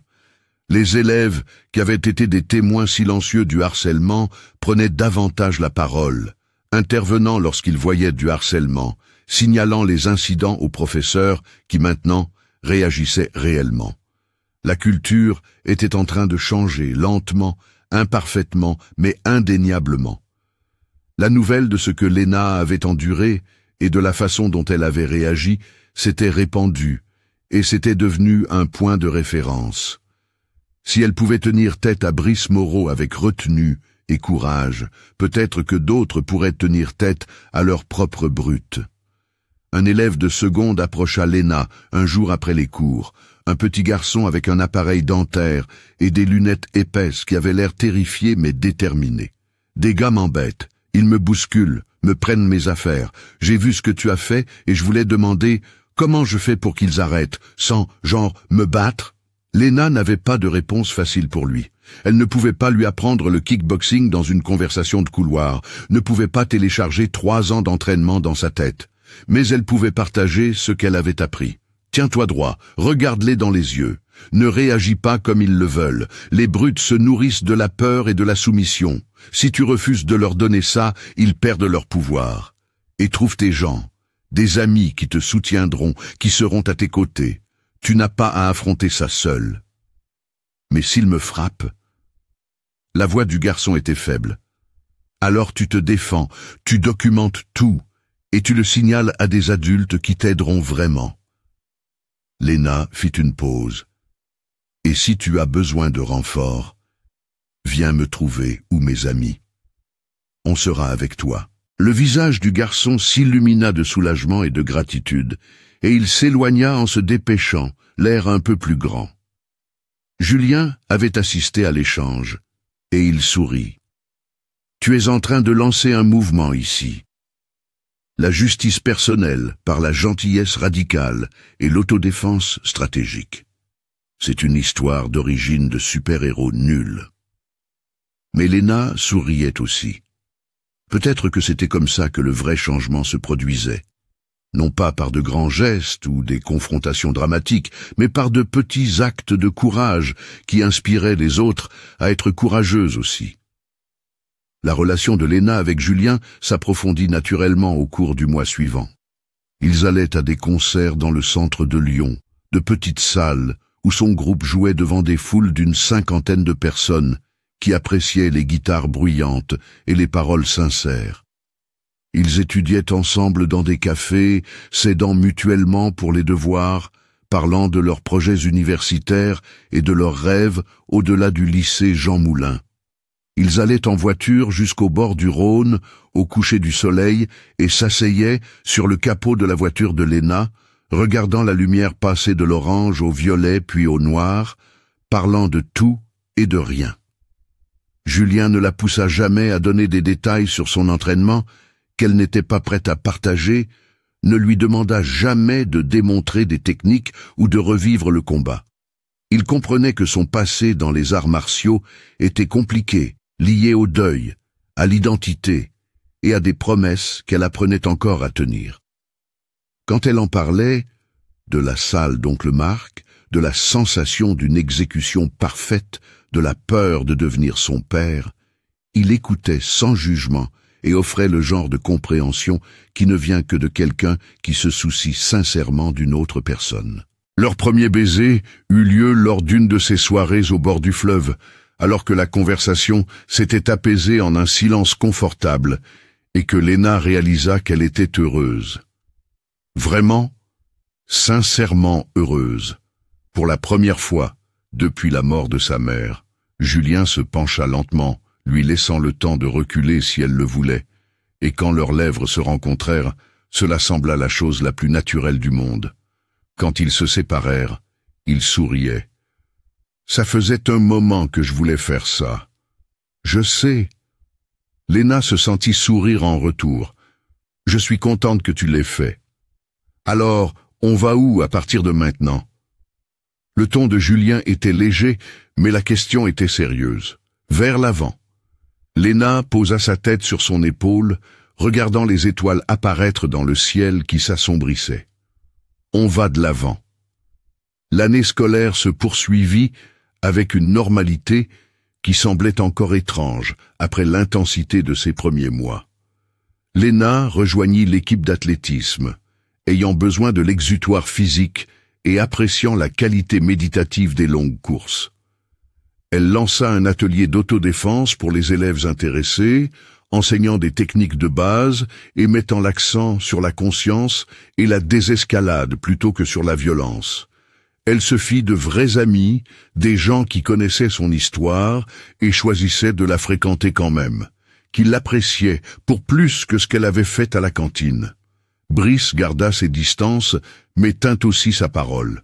Les élèves, qui avaient été des témoins silencieux du harcèlement, prenaient davantage la parole, intervenant lorsqu'ils voyaient du harcèlement, signalant les incidents aux professeurs qui, maintenant, réagissaient réellement. La culture était en train de changer, lentement, imparfaitement, mais indéniablement. La nouvelle de ce que Léna avait enduré et de la façon dont elle avait réagi s'était répandue, et c'était devenu un point de référence. Si elle pouvait tenir tête à Brice Moreau avec retenue et courage, peut-être que d'autres pourraient tenir tête à leur propre brute. Un élève de seconde approcha Léna un jour après les cours, un petit garçon avec un appareil dentaire et des lunettes épaisses qui avait l'air terrifié mais déterminé. « Des gars m'embêtent, ils me bousculent, me prennent mes affaires. J'ai vu ce que tu as fait et je voulais demander comment je fais pour qu'ils arrêtent, sans, genre, me battre ?» Léna n'avait pas de réponse facile pour lui. Elle ne pouvait pas lui apprendre le kickboxing dans une conversation de couloir, ne pouvait pas télécharger 3 ans d'entraînement dans sa tête. Mais elle pouvait partager ce qu'elle avait appris. Tiens-toi droit, regarde-les dans les yeux. Ne réagis pas comme ils le veulent. Les brutes se nourrissent de la peur et de la soumission. Si tu refuses de leur donner ça, ils perdent leur pouvoir. Et trouve tes gens, des amis qui te soutiendront, qui seront à tes côtés. Tu n'as pas à affronter ça seul. Mais s'il me frappe... La voix du garçon était faible. Alors tu te défends, tu documentes tout, et tu le signales à des adultes qui t'aideront vraiment. Léna fit une pause. Et si tu as besoin de renfort, viens me trouver ou mes amis. On sera avec toi. Le visage du garçon s'illumina de soulagement et de gratitude, et il s'éloigna en se dépêchant, l'air un peu plus grand. Julien avait assisté à l'échange, et il sourit. « Tu es en train de lancer un mouvement ici. La justice personnelle par la gentillesse radicale et l'autodéfense stratégique. C'est une histoire d'origine de super-héros nuls. » Mais Léna souriait aussi. Peut-être que c'était comme ça que le vrai changement se produisait. Non pas par de grands gestes ou des confrontations dramatiques, mais par de petits actes de courage qui inspiraient les autres à être courageuses aussi. La relation de Léna avec Julien s'approfondit naturellement au cours du mois suivant. Ils allaient à des concerts dans le centre de Lyon, de petites salles où son groupe jouait devant des foules d'une 50aine de personnes qui appréciaient les guitares bruyantes et les paroles sincères. Ils étudiaient ensemble dans des cafés, s'aidant mutuellement pour les devoirs, parlant de leurs projets universitaires et de leurs rêves au-delà du lycée Jean Moulin. Ils allaient en voiture jusqu'au bord du Rhône, au coucher du soleil, et s'asseyaient sur le capot de la voiture de Léna, regardant la lumière passer de l'orange au violet puis au noir, parlant de tout et de rien. Julien ne la poussa jamais à donner des détails sur son entraînement qu'elle n'était pas prête à partager, ne lui demanda jamais de démontrer des techniques ou de revivre le combat. Il comprenait que son passé dans les arts martiaux était compliqué, lié au deuil, à l'identité et à des promesses qu'elle apprenait encore à tenir. Quand elle en parlait, de la salle d'oncle Marc, de la sensation d'une exécution parfaite, de la peur de devenir son père, il écoutait sans jugement et offrait le genre de compréhension qui ne vient que de quelqu'un qui se soucie sincèrement d'une autre personne. Leur premier baiser eut lieu lors d'une de ces soirées au bord du fleuve, alors que la conversation s'était apaisée en un silence confortable et que Léna réalisa qu'elle était heureuse. Vraiment, sincèrement heureuse. Pour la première fois, depuis la mort de sa mère, Julien se pencha lentement, lui laissant le temps de reculer si elle le voulait, et quand leurs lèvres se rencontrèrent, cela sembla la chose la plus naturelle du monde. Quand ils se séparèrent, ils souriaient. « Ça faisait un moment que je voulais faire ça. »« Je sais. » Léna se sentit sourire en retour. « Je suis contente que tu l'aies fait. Alors, on va où à partir de maintenant ?» Le ton de Julien était léger, mais la question était sérieuse. Vers l'avant. Léna posa sa tête sur son épaule, regardant les étoiles apparaître dans le ciel qui s'assombrissait. On va de l'avant. L'année scolaire se poursuivit avec une normalité qui semblait encore étrange après l'intensité de ses premiers mois. Léna rejoignit l'équipe d'athlétisme, ayant besoin de l'exutoire physique et appréciant la qualité méditative des longues courses. Elle lança un atelier d'autodéfense pour les élèves intéressés, enseignant des techniques de base et mettant l'accent sur la conscience et la désescalade plutôt que sur la violence. Elle se fit de vrais amis, des gens qui connaissaient son histoire et choisissaient de la fréquenter quand même, qui l'appréciaient pour plus que ce qu'elle avait fait à la cantine. Brice garda ses distances, mais tint aussi sa parole.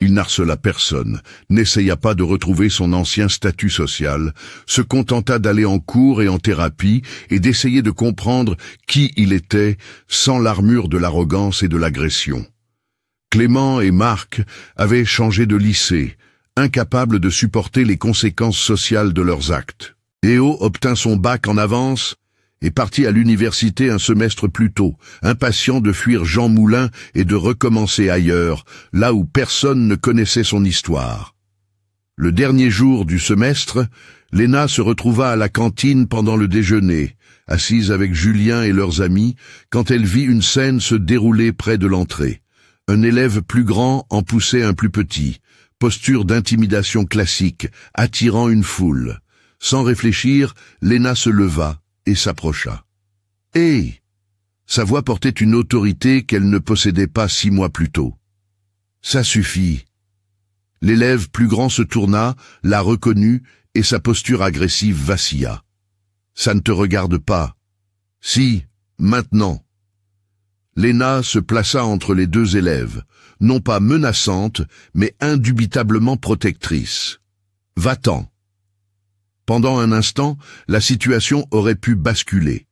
Il n'harcela personne, n'essaya pas de retrouver son ancien statut social, se contenta d'aller en cours et en thérapie et d'essayer de comprendre qui il était sans l'armure de l'arrogance et de l'agression. Clément et Marc avaient changé de lycée, incapables de supporter les conséquences sociales de leurs actes. Léo obtint son bac en avance et partit à l'université un semestre plus tôt, impatient de fuir Jean Moulin et de recommencer ailleurs, là où personne ne connaissait son histoire. Le dernier jour du semestre, Léna se retrouva à la cantine pendant le déjeuner, assise avec Julien et leurs amis, quand elle vit une scène se dérouler près de l'entrée. Un élève plus grand en poussait un plus petit, posture d'intimidation classique, attirant une foule. Sans réfléchir, Léna se leva et s'approcha. « Hé !» Sa voix portait une autorité qu'elle ne possédait pas 6 mois plus tôt. « Ça suffit. » L'élève plus grand se tourna, la reconnut, et sa posture agressive vacilla. « Ça ne te regarde pas. »« Si, Maintenant. Léna se plaça entre les deux élèves, non pas menaçante, mais indubitablement protectrice. « Va-t'en !» Pendant un instant, la situation aurait pu basculer.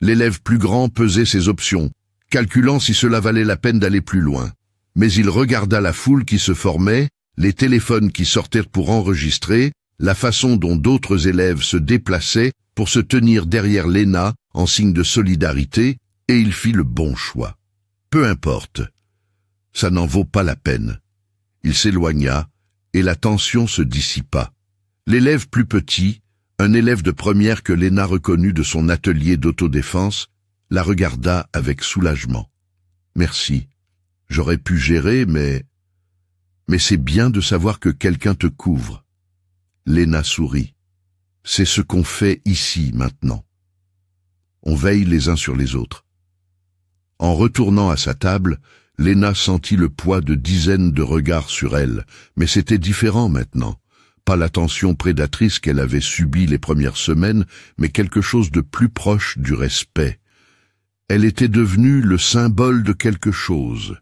L'élève plus grand pesait ses options, calculant si cela valait la peine d'aller plus loin. Mais il regarda la foule qui se formait, les téléphones qui sortaient pour enregistrer, la façon dont d'autres élèves se déplaçaient pour se tenir derrière Léna en signe de solidarité, et il fit le bon choix. Peu importe. Ça n'en vaut pas la peine. Il s'éloigna, et la tension se dissipa. L'élève plus petit, un élève de première que Léna reconnut de son atelier d'autodéfense, la regarda avec soulagement. « Merci. J'aurais pu gérer, mais c'est bien de savoir que quelqu'un te couvre. » Léna sourit. « C'est ce qu'on fait ici, maintenant. On veille les uns sur les autres. » En retournant à sa table, Léna sentit le poids de dizaines de regards sur elle, mais c'était différent maintenant. Pas l'attention prédatrice qu'elle avait subie les premières semaines, mais quelque chose de plus proche du respect. Elle était devenue le symbole de quelque chose.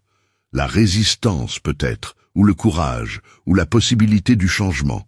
La résistance peut-être, ou le courage, ou la possibilité du changement.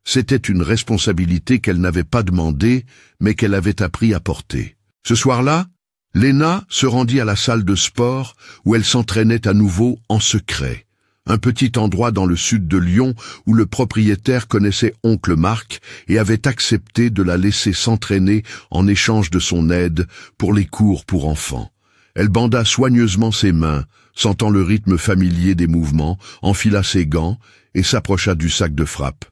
C'était une responsabilité qu'elle n'avait pas demandée, mais qu'elle avait appris à porter. Ce soir-là, Léna se rendit à la salle de sport où elle s'entraînait à nouveau en secret. Un petit endroit dans le sud de Lyon où le propriétaire connaissait oncle Marc et avait accepté de la laisser s'entraîner en échange de son aide pour les cours pour enfants. Elle banda soigneusement ses mains, sentant le rythme familier des mouvements, enfila ses gants et s'approcha du sac de frappe.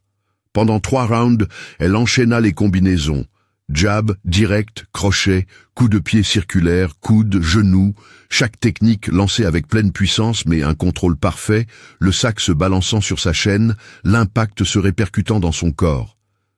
Pendant 3 rounds, elle enchaîna les combinaisons. Jab, direct, crochet, coup de pied circulaire, coude, genou, chaque technique lancée avec pleine puissance mais un contrôle parfait, le sac se balançant sur sa chaîne, l'impact se répercutant dans son corps.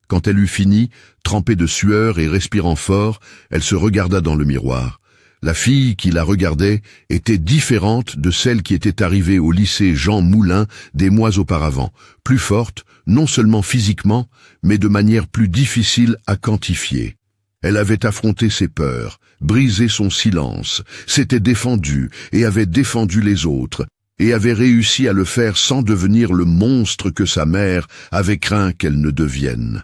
Quand elle eut fini, trempée de sueur et respirant fort, elle se regarda dans le miroir. La fille qui la regardait était différente de celle qui était arrivée au lycée Jean Moulin des mois auparavant, plus forte, non seulement physiquement, mais de manière plus difficile à quantifier. Elle avait affronté ses peurs, brisé son silence, s'était défendue et avait défendu les autres, et avait réussi à le faire sans devenir le monstre que sa mère avait craint qu'elle ne devienne.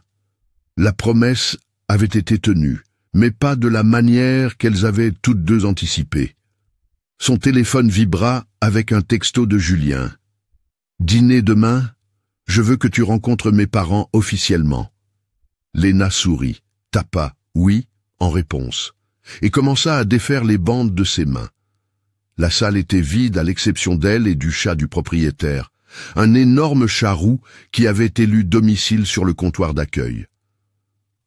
La promesse avait été tenue, mais pas de la manière qu'elles avaient toutes deux anticipée. Son téléphone vibra avec un texto de Julien. « Dîner demain ? Je veux que tu rencontres mes parents officiellement. » Léna sourit, tapa « oui » en réponse, et commença à défaire les bandes de ses mains. La salle était vide à l'exception d'elle et du chat du propriétaire, un énorme chat roux qui avait élu domicile sur le comptoir d'accueil.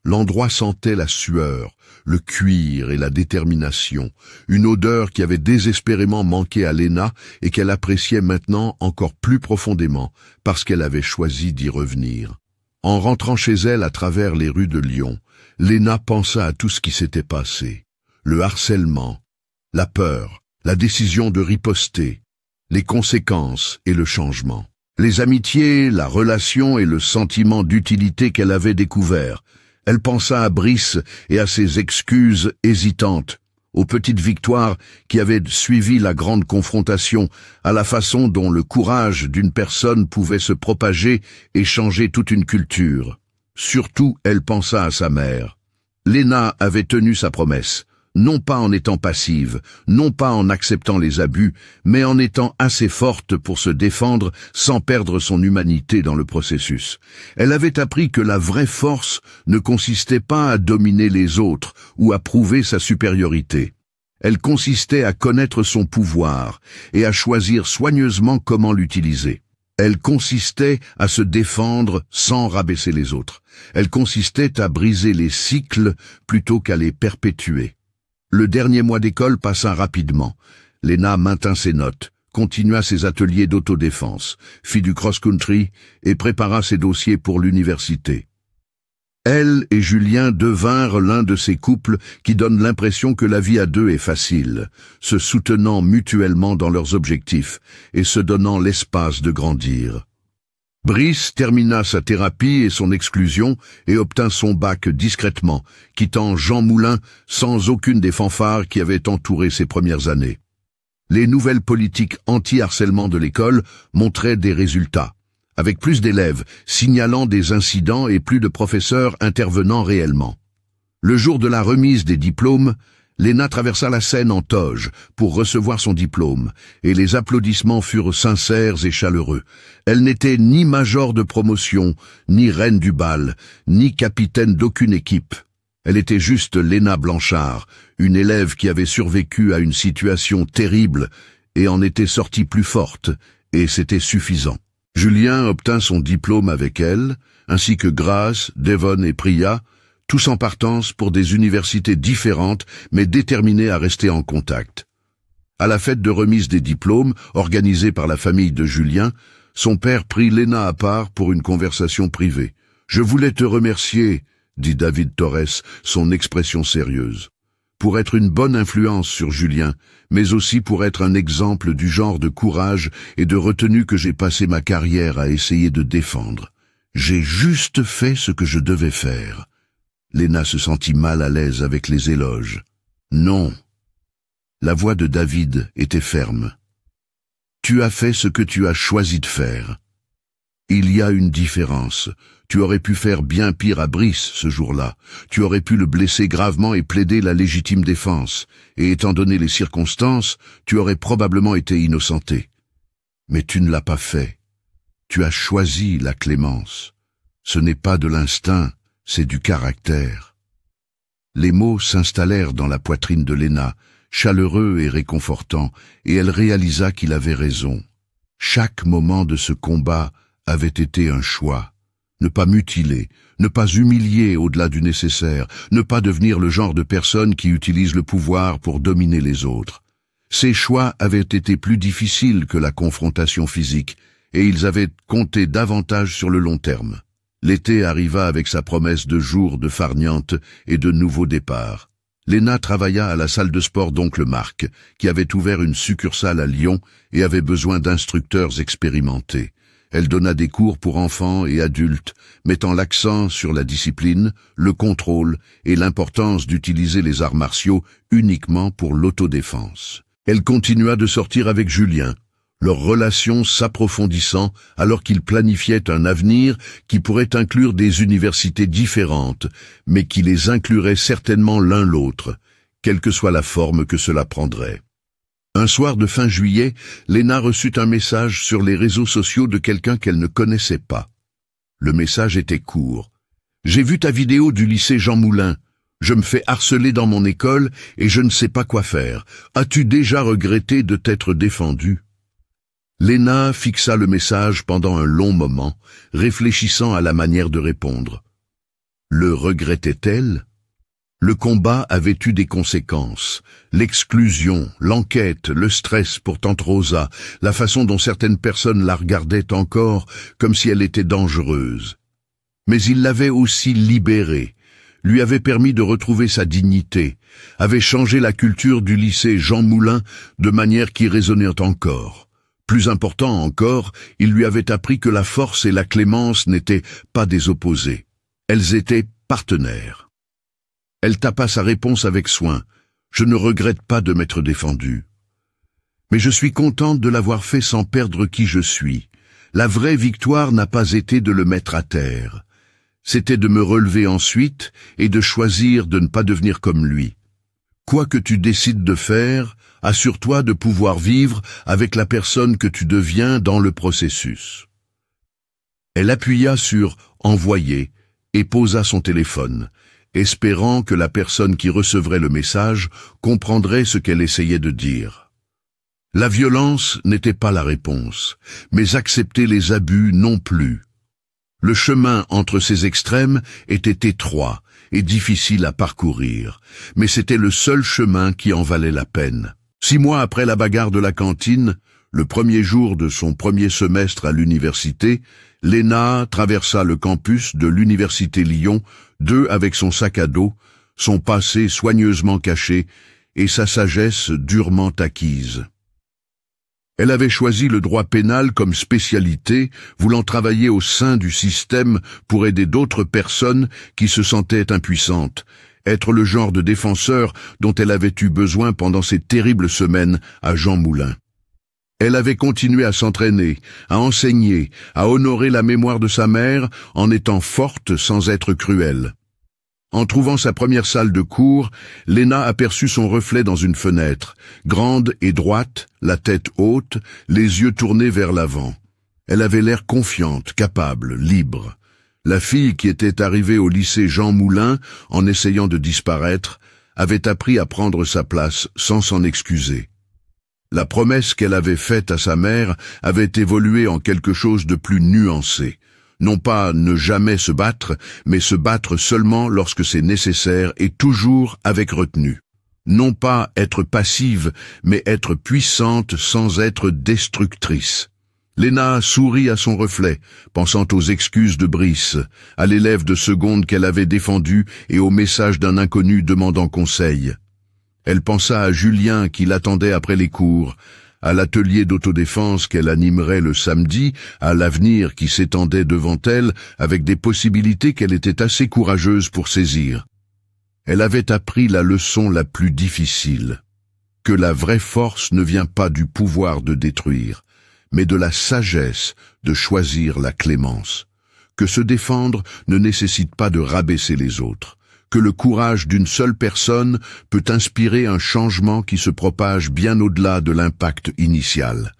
L'endroit sentait la sueur, le cuir et la détermination, une odeur qui avait désespérément manqué à Léna et qu'elle appréciait maintenant encore plus profondément parce qu'elle avait choisi d'y revenir. En rentrant chez elle à travers les rues de Lyon, Léna pensa à tout ce qui s'était passé. Le harcèlement, la peur, la décision de riposter, les conséquences et le changement. Les amitiés, la relation et le sentiment d'utilité qu'elle avait découvert. Elle pensa à Brice et à ses excuses hésitantes, aux petites victoires qui avaient suivi la grande confrontation, à la façon dont le courage d'une personne pouvait se propager et changer toute une culture. Surtout, elle pensa à sa mère. Léna avait tenu sa promesse, non pas en étant passive, non pas en acceptant les abus, mais en étant assez forte pour se défendre sans perdre son humanité dans le processus. Elle avait appris que la vraie force ne consistait pas à dominer les autres ou à prouver sa supériorité. Elle consistait à connaître son pouvoir et à choisir soigneusement comment l'utiliser. Elle consistait à se défendre sans rabaisser les autres. Elle consistait à briser les cycles plutôt qu'à les perpétuer. Le dernier mois d'école passa rapidement. Léna maintint ses notes, continua ses ateliers d'autodéfense, fit du cross-country et prépara ses dossiers pour l'université. Elle et Julien devinrent l'un de ces couples qui donnent l'impression que la vie à deux est facile, se soutenant mutuellement dans leurs objectifs et se donnant l'espace de grandir. Brice termina sa thérapie et son exclusion et obtint son bac discrètement, quittant Jean Moulin sans aucune des fanfares qui avaient entouré ses premières années. Les nouvelles politiques anti-harcèlement de l'école montraient des résultats, avec plus d'élèves signalant des incidents et plus de professeurs intervenant réellement. Le jour de la remise des diplômes, Léna traversa la scène en toge pour recevoir son diplôme, et les applaudissements furent sincères et chaleureux. Elle n'était ni major de promotion, ni reine du bal, ni capitaine d'aucune équipe. Elle était juste Léna Blanchard, une élève qui avait survécu à une situation terrible et en était sortie plus forte, et c'était suffisant. Julien obtint son diplôme avec elle, ainsi que Grace, Devon et Priya, tous en partance pour des universités différentes, mais déterminés à rester en contact. À la fête de remise des diplômes, organisée par la famille de Julien, son père prit Léna à part pour une conversation privée. « Je voulais te remercier », dit David Torres, son expression sérieuse, « pour être une bonne influence sur Julien, mais aussi pour être un exemple du genre de courage et de retenue que j'ai passé ma carrière à essayer de défendre. J'ai juste fait ce que je devais faire. » Léna se sentit mal à l'aise avec les éloges. Non. La voix de David était ferme. Tu as fait ce que tu as choisi de faire. Il y a une différence. Tu aurais pu faire bien pire à Brice ce jour-là. Tu aurais pu le blesser gravement et plaider la légitime défense. Et étant donné les circonstances, tu aurais probablement été innocenté. Mais tu ne l'as pas fait. Tu as choisi la clémence. Ce n'est pas de l'instinct. C'est du caractère. Les mots s'installèrent dans la poitrine de Léna, chaleureux et réconfortants, et elle réalisa qu'il avait raison. Chaque moment de ce combat avait été un choix. Ne pas mutiler, ne pas humilier au-delà du nécessaire, ne pas devenir le genre de personne qui utilise le pouvoir pour dominer les autres. Ces choix avaient été plus difficiles que la confrontation physique, et ils avaient compté davantage sur le long terme. L'été arriva avec sa promesse de jours de farniente et de nouveaux départs. Léna travailla à la salle de sport d'oncle Marc, qui avait ouvert une succursale à Lyon et avait besoin d'instructeurs expérimentés. Elle donna des cours pour enfants et adultes, mettant l'accent sur la discipline, le contrôle et l'importance d'utiliser les arts martiaux uniquement pour l'autodéfense. Elle continua de sortir avec Julien, leur relation s'approfondissant alors qu'ils planifiaient un avenir qui pourrait inclure des universités différentes, mais qui les inclurait certainement l'un l'autre, quelle que soit la forme que cela prendrait. Un soir de fin juillet, Léna reçut un message sur les réseaux sociaux de quelqu'un qu'elle ne connaissait pas. Le message était court. « J'ai vu ta vidéo du lycée Jean Moulin. Je me fais harceler dans mon école et je ne sais pas quoi faire. As-tu déjà regretté de t'être défendue ?» Léna fixa le message pendant un long moment, réfléchissant à la manière de répondre. Le regrettait-elle? Le combat avait eu des conséquences. L'exclusion, l'enquête, le stress pour tante Rosa, la façon dont certaines personnes la regardaient encore comme si elle était dangereuse. Mais il l'avait aussi libérée, lui avait permis de retrouver sa dignité, avait changé la culture du lycée Jean Moulin de manière qui résonnait encore. Plus important encore, il lui avait appris que la force et la clémence n'étaient pas des opposés. Elles étaient partenaires. Elle tapa sa réponse avec soin. « Je ne regrette pas de m'être défendue. Mais je suis contente de l'avoir fait sans perdre qui je suis. La vraie victoire n'a pas été de le mettre à terre. C'était de me relever ensuite et de choisir de ne pas devenir comme lui. Quoi que tu décides de faire, assure-toi de pouvoir vivre avec la personne que tu deviens dans le processus. » Elle appuya sur « Envoyer » et posa son téléphone, espérant que la personne qui recevrait le message comprendrait ce qu'elle essayait de dire. La violence n'était pas la réponse, mais accepter les abus non plus. Le chemin entre ces extrêmes était étroit et difficile à parcourir, mais c'était le seul chemin qui en valait la peine. 6 mois après la bagarre de la cantine, le premier jour de son premier semestre à l'université, Léna traversa le campus de l'université Lyon, avec son sac à dos, son passé soigneusement caché et sa sagesse durement acquise. Elle avait choisi le droit pénal comme spécialité, voulant travailler au sein du système pour aider d'autres personnes qui se sentaient impuissantes, être le genre de défenseur dont elle avait eu besoin pendant ces terribles semaines à Jean Moulin. Elle avait continué à s'entraîner, à enseigner, à honorer la mémoire de sa mère en étant forte sans être cruelle. En trouvant sa première salle de cours, Léna aperçut son reflet dans une fenêtre, grande et droite, la tête haute, les yeux tournés vers l'avant. Elle avait l'air confiante, capable, libre. La fille qui était arrivée au lycée Jean Moulin, en essayant de disparaître, avait appris à prendre sa place sans s'en excuser. La promesse qu'elle avait faite à sa mère avait évolué en quelque chose de plus nuancé. Non pas ne jamais se battre, mais se battre seulement lorsque c'est nécessaire et toujours avec retenue. Non pas être passive, mais être puissante sans être destructrice. Léna sourit à son reflet, pensant aux excuses de Brice, à l'élève de seconde qu'elle avait défendu et au message d'un inconnu demandant conseil. Elle pensa à Julien qui l'attendait après les cours, à l'atelier d'autodéfense qu'elle animerait le samedi, à l'avenir qui s'étendait devant elle avec des possibilités qu'elle était assez courageuse pour saisir. Elle avait appris la leçon la plus difficile, que la vraie force ne vient pas du pouvoir de détruire, mais de la sagesse de choisir la clémence, que se défendre ne nécessite pas de rabaisser les autres, que le courage d'une seule personne peut inspirer un changement qui se propage bien au-delà de l'impact initial,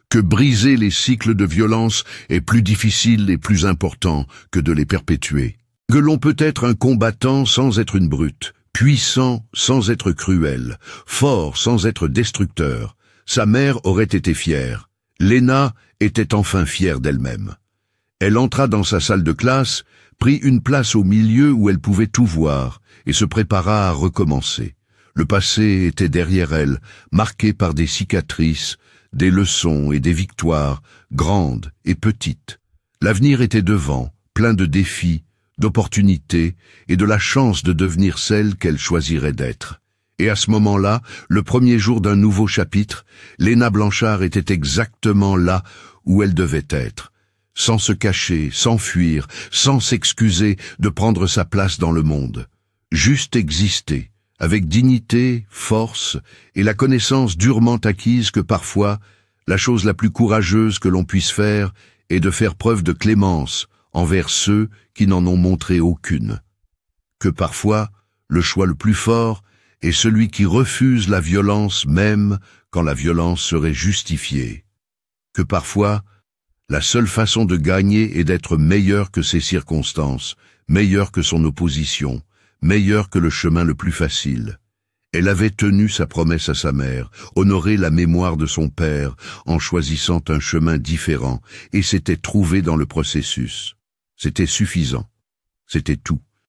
que briser les cycles de violence est plus difficile et plus important que de les perpétuer, que l'on peut être un combattant sans être une brute, puissant sans être cruel, fort sans être destructeur. Sa mère aurait été fière. Léna était enfin fière d'elle-même. Elle entra dans sa salle de classe, prit une place au milieu où elle pouvait tout voir, et se prépara à recommencer. Le passé était derrière elle, marqué par des cicatrices, des leçons et des victoires, grandes et petites. L'avenir était devant, plein de défis, d'opportunités et de la chance de devenir celle qu'elle choisirait d'être. Et à ce moment-là, le premier jour d'un nouveau chapitre, Léna Blanchard était exactement là où elle devait être, sans se cacher, sans fuir, sans s'excuser de prendre sa place dans le monde. Juste exister, avec dignité, force et la connaissance durement acquise que parfois, la chose la plus courageuse que l'on puisse faire est de faire preuve de clémence envers ceux qui n'en ont montré aucune. Que parfois, le choix le plus fort est celui qui refuse la violence même quand la violence serait justifiée. Que parfois, la seule façon de gagner est d'être meilleur que ses circonstances, meilleur que son opposition, meilleur que le chemin le plus facile. Elle avait tenu sa promesse à sa mère, honoré la mémoire de son père en choisissant un chemin différent et s'était trouvée dans le processus. C'était suffisant. C'était tout.